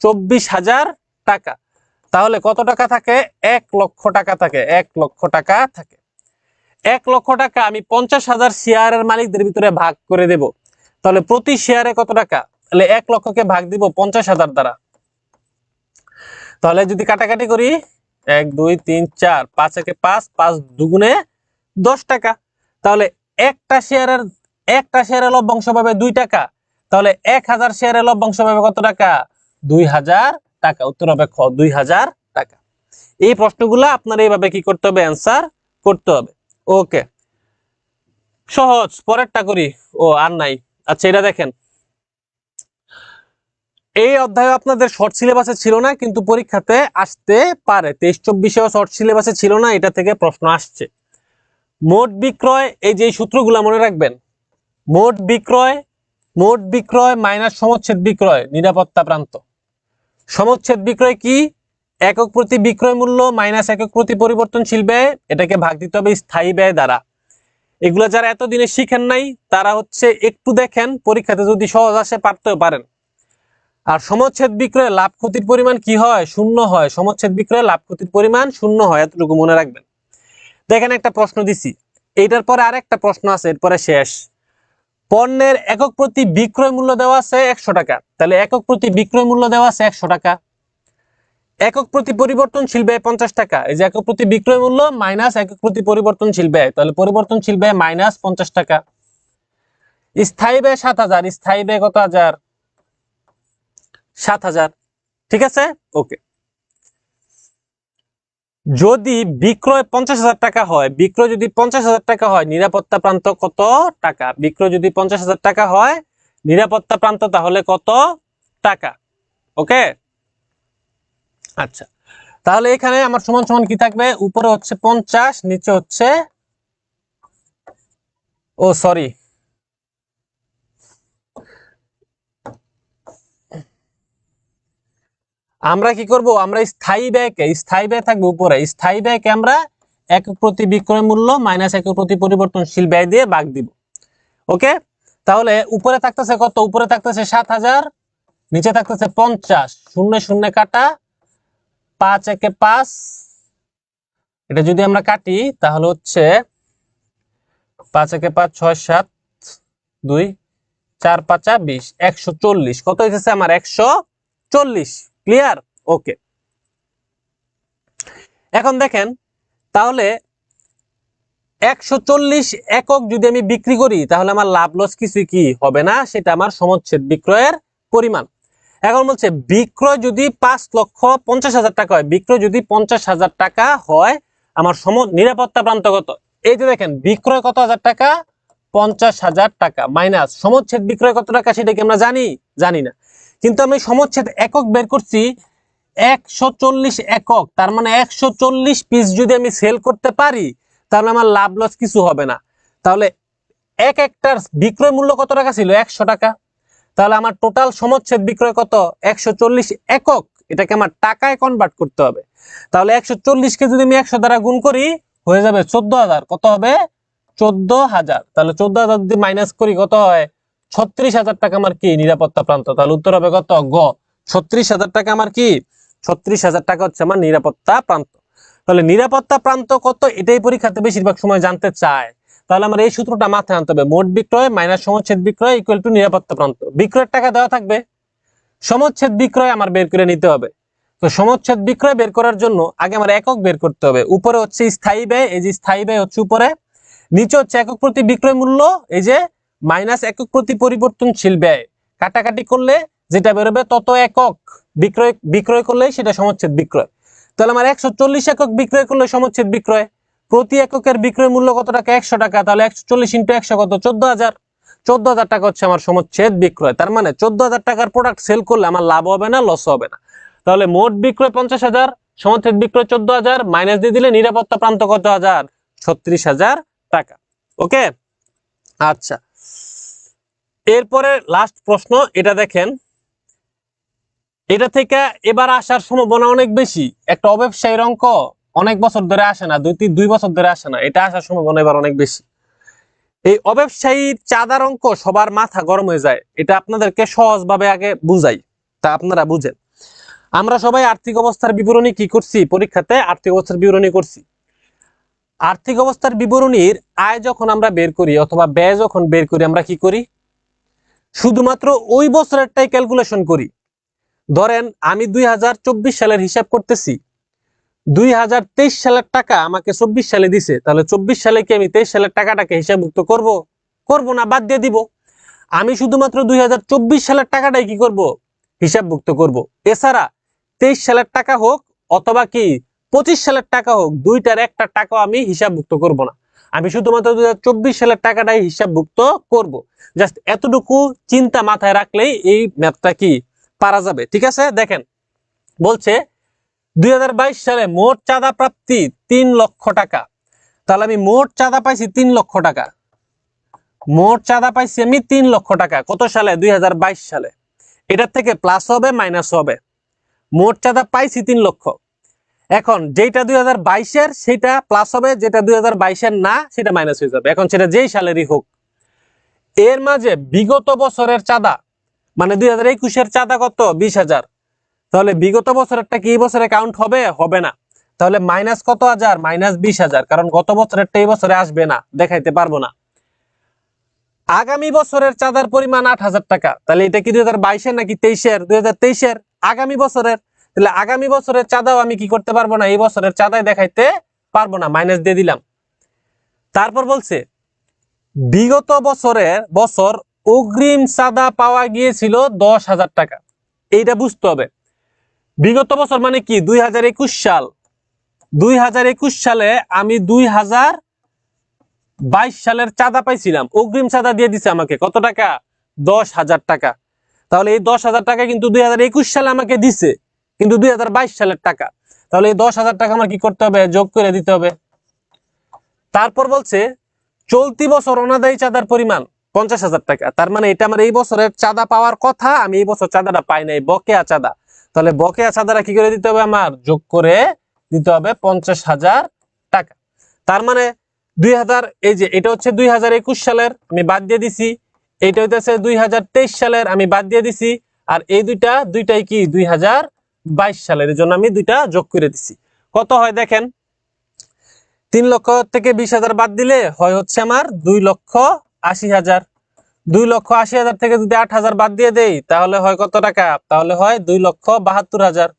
24,000 টাকা। তাহলে কত টাকা থাকে? 1 লক্ষ টাকা থাকে। 1 লক্ষ টাকা থাকে। 1 লক্ষ টাকা আমি 50,000 শেয়ারের মালিকদের ভিতরে ভাগ করে দেব। তাহলে প্রতি শেয়ারে কত টাকা? তাহলে 1 লক্ষকে ভাগ দিব 50,000 দ্বারা। তাহলে যদি কাটাকাটি করি 1 2 3 4, 5 একে 5, 5 দুগুণে 10 টাকা। তাহলে একটা শেয়ারের লভ্যাংশ পাবে 2 টাকা। তাহলে 1,000 শেয়ারের লভ্যাংশ পাবে কত টাকা? 2,000 টাকা। উত্তর হবে খ 2,000 টাকা। এই প্রশ্নগুলো আপনার এইভাবে কি করতে হবে? অ্যান্সার করতে হবে। ওকে, সহজ। পরেরটা করি। ও আর নাই। আচ্ছা, এটা দেখেন, এই অধ্যায় আপনাদের শর্ট সিলেবাসে ছিল না, কিন্তু পরীক্ষাতে আসতে পারে। 23-24-এও শর্ট সিলেবাসে ছিল না, এটা থেকে প্রশ্ন আসছে। মোট বিক্রয়, এই যে সূত্রগুলা মনে রাখবেন। মোট বিক্রয় মোট বিক্রয় মাইনাস সমচ্ছেদ বিক্রয় নিরাপত্তা প্রান্ত। সমচ্ছেদ বিক্রয় কি? একক প্রতি বিক্রয় মূল্য মাইনাস একক প্রতি পরিবর্তনশীল ব্যয়, এটাকে ভাগ দিতে হবে স্থায়ী ব্যয় দ্বারা। এগুলো যারা এতদিনে শিখেন নাই তারা হচ্ছে একটু দেখেন, পরীক্ষাতে যদি সহজ আসে পারতেও পারেন। আর সমচ্ছেদ বিক্রয়ে লাভ ক্ষতির পরিমাণ কি হয়? শূন্য হয়। সমচ্ছেদ বিক্রয়ে লাভ ক্ষতির পরিমাণ শূন্য হয়, এতটুকু মনে রাখবেন। দেখেন একটা প্রশ্ন দিছি, এইটার পরে আরেকটা প্রশ্ন আছে, এরপরে শেষ। পণ্যের একক প্রতি বিক্রয় মূল্য দেওয়া আছে 100 টাকা, তাহলে একক প্রতি বিক্রয় মূল্য দেওয়া আছে 100 টাকা। একক প্রতি পরিবর্তনশীল ব্যয় 50 টাকা, এই যে একক প্রতি বিক্রয় মূল্য মাইনাস একক প্রতি পরিবর্তনশীল ব্যয়, তাহলে পরিবর্তনশীল ব্যয় মাইনাস 50 টাকা। স্থায়ী ব্যয় 7000, স্থায়ী ব্যয় কত হাজার? 7000। ঠিক আছে, ওকে। যদি বিক্রয় 50,000 টাকা হয়, বিক্রয় যদি 50,000 টাকা হয়, নিরাপত্তা প্রান্ত কত টাকা? বিক্রয় যদি 50,000 টাকা হয়, নিরাপত্তা প্রান্ত তাহলে কত টাকা? ওকে, আচ্ছা। তাহলে এখানে আমার সমান সমান কি থাকবে? উপরে হচ্ছে 50, নিচে হচ্ছে, ও সরি, আমরা কি করব? আমরা স্থায়ী ব্যয় থাকবে উপরে, স্থায়ী ব্যয়কে আমরা একক প্রতি বিক্রয় মূল্য মাইনাস একক প্রতি পরিবর্তনশীল ব্যয় দিয়ে ভাগ দিব। ওকে, তাহলে উপরে থাকতেছে কত? উপরে থাকতেছে 7000, নিচে থাকতেছে 50, শূন্য শূন্য কাটা, 5 একে 5, এটা যদি আমরা কাটি তাহলে হচ্ছে 5 একে 5, 6 7 2 4 5 20, 140। কত হইতেছে আমার? 140। ক্লিয়ার? ওকে। এখন দেখেন, তাহলে 140 একক যদি আমি বিক্রি করি তাহলে আমার লাভ লস কিছুই কি হবে না, সেটা আমার সমচ্ছেদ বিক্রয়ের পরিমাণ। এখন বলছে বিক্রয় যদি 5,50,000 টাকা হয়, বিক্রয় যদি 50,000 টাকা হয়, আমার নিরাপত্তা প্রান্ত কত? এই যে দেখেন, বিক্রয় কত হাজার টাকা? 50,000 টাকা, মাইনাস সমচ্ছেদ বিক্রয় কত টাকা সেটা কি আমরা জানি না। কিন্তু আমি সমচ্ছেদ একক বের করছি 140 একক, তার মানে 140 পিস যদি আমি সেল করতে পারি তাহলে আমার লাভ লস কিছু হবে না। তাহলে এক একটার বিক্রয় মূল্য কত টাকা ছিল? 100 টাকা। তাহলে আমার টোটাল সমচ্ছেদ বিক্রয় কত? 140 একক। এটাকে আমার টাকায় কনভার্ট করতে হবে। তাহলে 140 কে যদি আমি 100 দ্বারা গুণ করি হয়ে যাবে 14,000। কত হবে? 14,000। তাহলে 14,000 যদি মাইনাস করি কত হয়? 36,000 টাকা আমার কি নিরাপত্তা প্রান্ত। তাহলে উত্তর হবে কত? গ। 36,000 টাকা আমার কি? 36,000 টাকা হচ্ছে আমার নিরাপত্তা প্রান্ত। তাহলে নিরাপত্তা প্রান্ত কত, এটাই পরীক্ষাতে বেশিরভাগ সময় জানতে চায়। তাহলে আমার এই সূত্রটা মাথায় আনতে হবে, মোট বিক্রয় মাইনাস সমচ্ছেদ বিক্রয় ইকুয়াল টু নিরাপত্তা প্রান্ত। বিক্রয়ের টাকা দেওয়া থাকবে, সমচ্ছেদ বিক্রয় আমার বের করে নিতে হবে। তো সমচ্ছেদ বিক্রয় বের করার জন্য আগে আমার একক বের করতে হবে। উপরে হচ্ছে স্থায়ী ব্যয়, এই যে স্থায়ী ব্যয় হচ্ছে উপরে, নিচে হচ্ছে একক প্রতি বিক্রয় মূল্য, এই যে মাইনাস একক প্রতি পরিবর্তনশীল ব্যয়। কাটাকাটি করলে যেটা বেরোবে তত একক বিক্রয় করলে সেটা সমচ্ছেদ বিক্রয়। তাহলে আমার 140 একক বিক্রয় করলে সমচ্ছেদ বিক্রয়, প্রতি এককের বিক্রয় মূল্য কত টাকা? 100 টাকা। তাহলে 140 ইন্টু 100 কত? 14,000। 14,000 টাকা হচ্ছে আমার সমচ্ছেদ বিক্রয়। তার মানে 14,000 টাকার প্রোডাক্ট সেল করলে আমার লাভ হবে না, লস হবে না। তাহলে মোট বিক্রয় 50,000, সমচ্ছেদ বিক্রয় 14,000, মাইনাস দিয়ে দিলে নিরাপত্তা প্রান্ত কত হাজার? 36,000 টাকা। ওকে, আচ্ছা। এরপরে লাস্ট প্রশ্ন, এটা দেখেন, এটা থেকে এবার আসার সম্ভাবনা অনেক বেশি। একটা অব্যবসায়ীর অঙ্ক অনেক বছর ধরে আসে না, 2 বছর ধরে আসে না, এটা আসার সম্ভাবনা এবার অনেক বেশি। এই অব্যবসায়ীর চাঁদার অঙ্ক সবার মাথা গরম হয়ে যায়। এটা আপনাদেরকে সহজভাবে আগে বুঝাই, তা আপনারা বুঝেন। আমরা সবাই আর্থিক অবস্থার বিবরণী কি করছি? পরীক্ষাতে আর্থিক অবস্থার বিবরণী করছি। আর্থিক অবস্থার বিবরণীর আয় যখন আমরা বের করি অথবা ব্যয় যখন বের করি, আমরা কি করি? শুধুমাত্র ওই বছরেরটাই ক্যালকুলেশন করি। ধরেন আমি 2024 সালের হিসাব করতেছি, 2023 সালের টাকা আমাকে 24 সালে দিছে, তাহলে 24 সালে কি আমি 23 সালের টাকাটাকে হিসাবভুক্ত করব না, বাদ দিয়ে দিব। আমি শুধুমাত্র 2024 সালের টাকাটাই কি করব? হিসাবভুক্ত করব। এছাড়া 23 সালের টাকা হোক অথবা কি 25 সালের টাকা হোক, দুইটার একটা টাকাও আমি হিসাবভুক্ত করব না। আমি শুধুমাত্র 2024 সালের টাকাটাই হিসাবভুক্ত করব। জাস্ট এতটুকু চিন্তা মাথায় রাখলেই এই ম্যাথটা কি পারা যাবে। ঠিক আছে, দেখেন বলছে 2022 সালে মোট চাঁদা প্রাপ্তি 3 লক্ষ টাকা। তাহলে আমি মোট চাঁদা পাইছি 3 লক্ষ টাকা। মোট চাঁদা পাইছি আমি 3 লক্ষ টাকা। কত সালে? 2022 সালে। এটার থেকে প্লাস হবে মাইনাস হবে। মোট চাঁদা পাইছি 3 লক্ষ। এখন যেটা 2022-এর সেটা প্লাস হবে, যেটা 2022-এর না সেটা মাইনাস হয়ে যাবে। এখন সেটা যেই সালেরই হোক। এর মাঝে বিগত বছরের চাঁদা, মানে 2021-এর চাঁদা কত? 20,000। তাহলে বিগত বছরেরটা কি এই বছরে কাউন্ট হবে? হবে না। তাহলে মাইনাস কত হাজার? মাইনাস 20,000, কারণ গত বছরেরটা এই বছরে আসবে না, দেখাইতে পারবো না। আগামী বছরের চাঁদার পরিমাণ 8,000 টাকা। তাহলে এটা কি 2022-এর নাকি 23-এর? 2023-এর, আগামী বছরের। তাহলে আগামী বছরের চাঁদাও আমি কি করতে পারবো না, এই বছরের চাঁদায় দেখাইতে পারবো না, মাইনাস দিয়ে দিলাম। তারপর বলছে বিগত বছর অগ্রিম চাঁদা পাওয়া গিয়েছিল 10,000 টাকা। এইটা বুঝতে হবে। বিগত বছর মানে কি? 2021 সাল। 2021 সালে আমি 2022 সালের চাঁদা পাইছিলাম, অগ্রিম চাঁদা দিয়ে দিছে আমাকে কত টাকা? 10,000 টাকা। তাহলে এই 10,000 টাকা কিন্তু 2021 সালে আমাকে দিছে, কিন্তু 2022 সালের টাকা। তাহলে এই 10,000 টাকা আমার কি করতে হবে? যোগ করে দিতে হবে। তারপর বলছে চলতি বছর অনাদায়ী চাঁদার পরিমাণ 50,000 টাকা। তার মানে এটা আমার এই বছরের চাঁদা পাওয়ার কথা, আমি এই বছর চাঁদাটা পাই নাই, বকেয়া চাঁদা। তাহলে বকেয়া চাঁদাটা কি করে দিতে হবে? আমার যোগ করে দিতে হবে 50,000 টাকা। তার মানে 2000, এই যে এটা হচ্ছে 2021 সালের, আমি বাদ দিয়ে দিছি। এইটা হইতেছে 2023 সালের, আমি বাদ দিয়ে দিছি। আর এই দুইটাই কি 2022 সালের, এই জন্য আমি দুইটা যোগ করে দিছি। কত হয় দেখেন, 3 লক্ষ থেকে 20,000 বাদ দিলে হয় হচ্ছে আমার 2,80,000। 2,80,000 থেকে যদি 8,000 বাদ দিয়ে দেই তাহলে হয় কত টাকা? তাহলে হয় 2,72,000।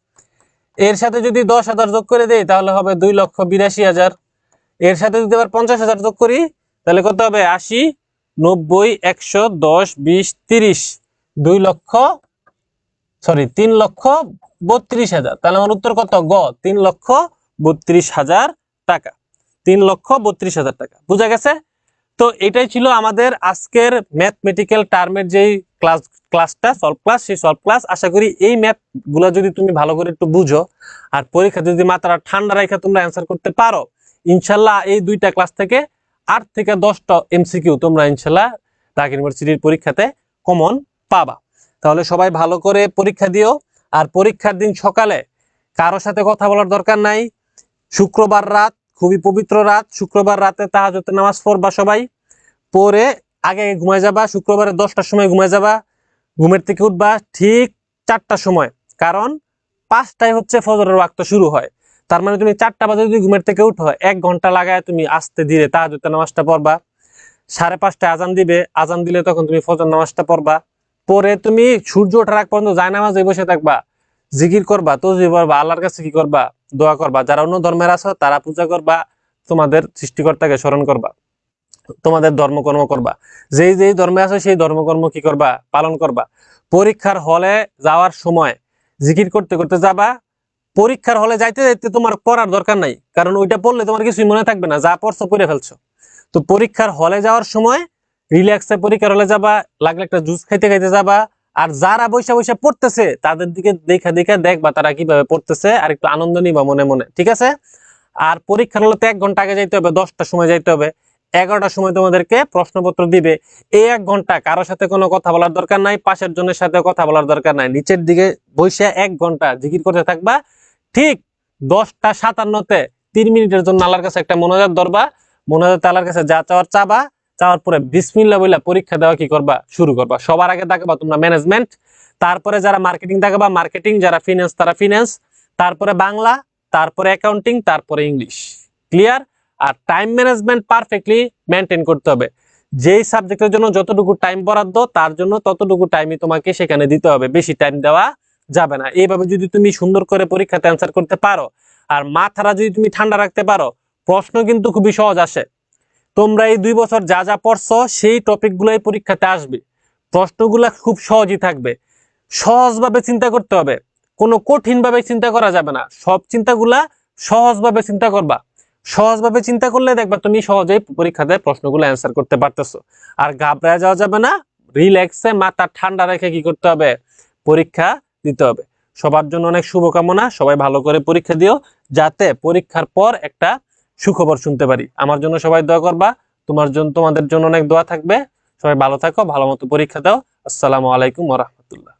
এর সাথে যদি 10,000 যোগ করে দেই তাহলে হবে 2,82,000। এর সাথে যদি আবার 50,000 যোগ করি তাহলে কত হবে? 80, 90, 100, 10, 20, 30, 3,32,000। তাহলে আমার উত্তর কত? গ, 3,32,000 টাকা। 3,32,000 টাকা। বুঝা গেছে? তো এটাই ছিল আমাদের আজকের ম্যাথমেটিক্যাল টার্মের যেই ক্লাসটা, সলভ ক্লাস, সেই সলভ ক্লাস। আশা করি এই ম্যাথ গুলা যদি তুমি ভালো করে একটু বুঝো আর পরীক্ষা যদি মাথাটা ঠান্ডা রেখে তোমরা অ্যান্সার করতে পারো, ইনশাল্লাহ এই দুইটা ক্লাস থেকে 8 থেকে 10টা এমসিকিউ তোমরা ইনশাল্লাহ ঢাকা ইউনিভার্সিটির পরীক্ষাতে কমন পাবা। তাহলে সবাই ভালো করে পরীক্ষা দিও। আর পরীক্ষার দিন সকালে কারো সাথে কথা বলার দরকার নাই। শুক্রবার রাত, খুবই পবিত্র রাত, শুক্রবার রাতে তাহাজ্জুদের নামাজ পড়বা সবাই। পরে আগে ঘুমায় যাবা, শুক্রবারে 10টার সময় ঘুমায় যাবা। ঘুমের থেকে উঠবা ঠিক 4টার সময়, কারণ 5টায় হচ্ছে ফজরের ওয়াক্ত শুরু হয়। তার মানে তুমি 4টা বাজে যদি ঘুমের থেকে উঠো, 1 ঘন্টা লাগায় তুমি আস্তে ধীরে তাহাজ্জুদের নামাজটা পড়বা। 5:30টায় আজান দিবে, আজান দিলে তখন তুমি ফজর নামাজটা পড়বা। পরে তুমি সূর্য ওঠার আগ পর্যন্ত জায়নামাজে বসে থাকবা, জিকির করবা, তসবিহ পড়বা, আল্লাহর কাছে কি করবা? দোয়া করবা। যারা অন্য ধর্মের আছো তারা পূজা করবা, তোমাদের সৃষ্টিকর্তাকে স্মরণ করবা, তোমাদের ধর্মকর্ম করবা। যেই যেই ধর্মে আছো সেই ধর্মকর্ম কি করবা? পালন করবা। পরীক্ষার হলে যাওয়ার সময় জিকির করতে করতে যাবা। পরীক্ষার হলে যাইতে যাইতে তোমার পড়ার দরকার নাই, কারণ ওইটা পড়লে তোমার কিছুই মনে থাকবে না, যা পড়ছো পড়ে ফেলছো। তো পরীক্ষার হলে যাওয়ার সময় রিল্যাক্সে পরীক্ষার হলে যাবা, লাগলে একটা জুস খাইতে খাইতে যাবা। আর যারা বৈশা বৈশা পড়তেছে তাদের দিকে দেখা দেখা দেখবা তারা কিভাবে পড়তেছে, আর একটু আনন্দ নিবা মনে মনে, ঠিক আছে? আর পরীক্ষার হলে তো 1 ঘন্টা আগে যাইতে হবে, 10টার সময় যাইতে হবে। 11টার সময় তোমাদেরকে প্রশ্নপত্র দিবে। এই 1 ঘন্টা কারোর সাথে কোনো কথা বলার দরকার নাই, পাশের জনের সাথে কথা বলার দরকার নাই। নিচের দিকে বসে 1 ঘন্টা জিকির করতে থাকবা। ঠিক 10:57-তে 3 মিনিটের জন্য আল্লাহর কাছে একটা মোনাজাত ধরবা। মোনাজাতে আল্লাহর কাছে যা চাওয়ার চাবা, চাওয়ার পরে বিসমিল্লাহ বইলা পরীক্ষা দেওয়া কি করবা? শুরু করবা। সবার আগে তাকাবা তোমরা ম্যানেজমেন্ট, তারপরে যারা মার্কেটিং তাকাবা মার্কেটিং, যারা ফিনান্স তারা ফিনান্স, তারপরে বাংলা, তারপরে অ্যাকাউন্টিং, তারপরে ইংলিশ। ক্লিয়ার? আর টাইম ম্যানেজমেন্ট পারফেক্টলি মেনটেন করতে হবে। যেই সাবজেক্টের জন্য যতটুকু টাইম বরাদ্দ তার জন্য ততটুকু টাইমই তোমাকে সেখানে দিতে হবে, বেশি টাইম দেওয়া যাবে না। এইভাবে যদি তুমি সুন্দর করে পরীক্ষাতে অ্যান্সার করতে পারো আর মাথাটা যদি তুমি ঠান্ডা রাখতে পারো, প্রশ্ন কিন্তু খুবই সহজ আসে। তোমরা এই 2 বছর যা যা পড়ছো সেই টপিকগুলোই পরীক্ষাতে আসবে। প্রশ্নগুলা খুব সহজই থাকবে। সহজভাবে চিন্তা করতে হবে, কোনো কঠিন ভাবে চিন্তা করা যাবে না। সব চিন্তাগুলা সহজভাবে চিন্তা করবা। সহজভাবে চিন্তা করলে দেখবা তুমি সহজেই পরীক্ষাতে প্রশ্নগুলো অ্যান্সার করতে পারতেছো। আর ঘাবড়ায় যাওয়া যাবে না, রিল্যাক্সে মাথা ঠান্ডা রেখে কি করতে হবে? পরীক্ষা দিতে হবে। সবার জন্য অনেক শুভকামনা। সবাই ভালো করে পরীক্ষা দিও, যাতে পরীক্ষার পর একটা সুখবর শুনতে পারি। আমার জন্য সবাই দোয়া করবা, তোমাদের জন্য অনেক দোয়া থাকবে। সবাই ভালো থাকো, ভালো মতো পরীক্ষা দাও। আসসালামু আলাইকুম ওয়া রাহমাতুল্লাহ।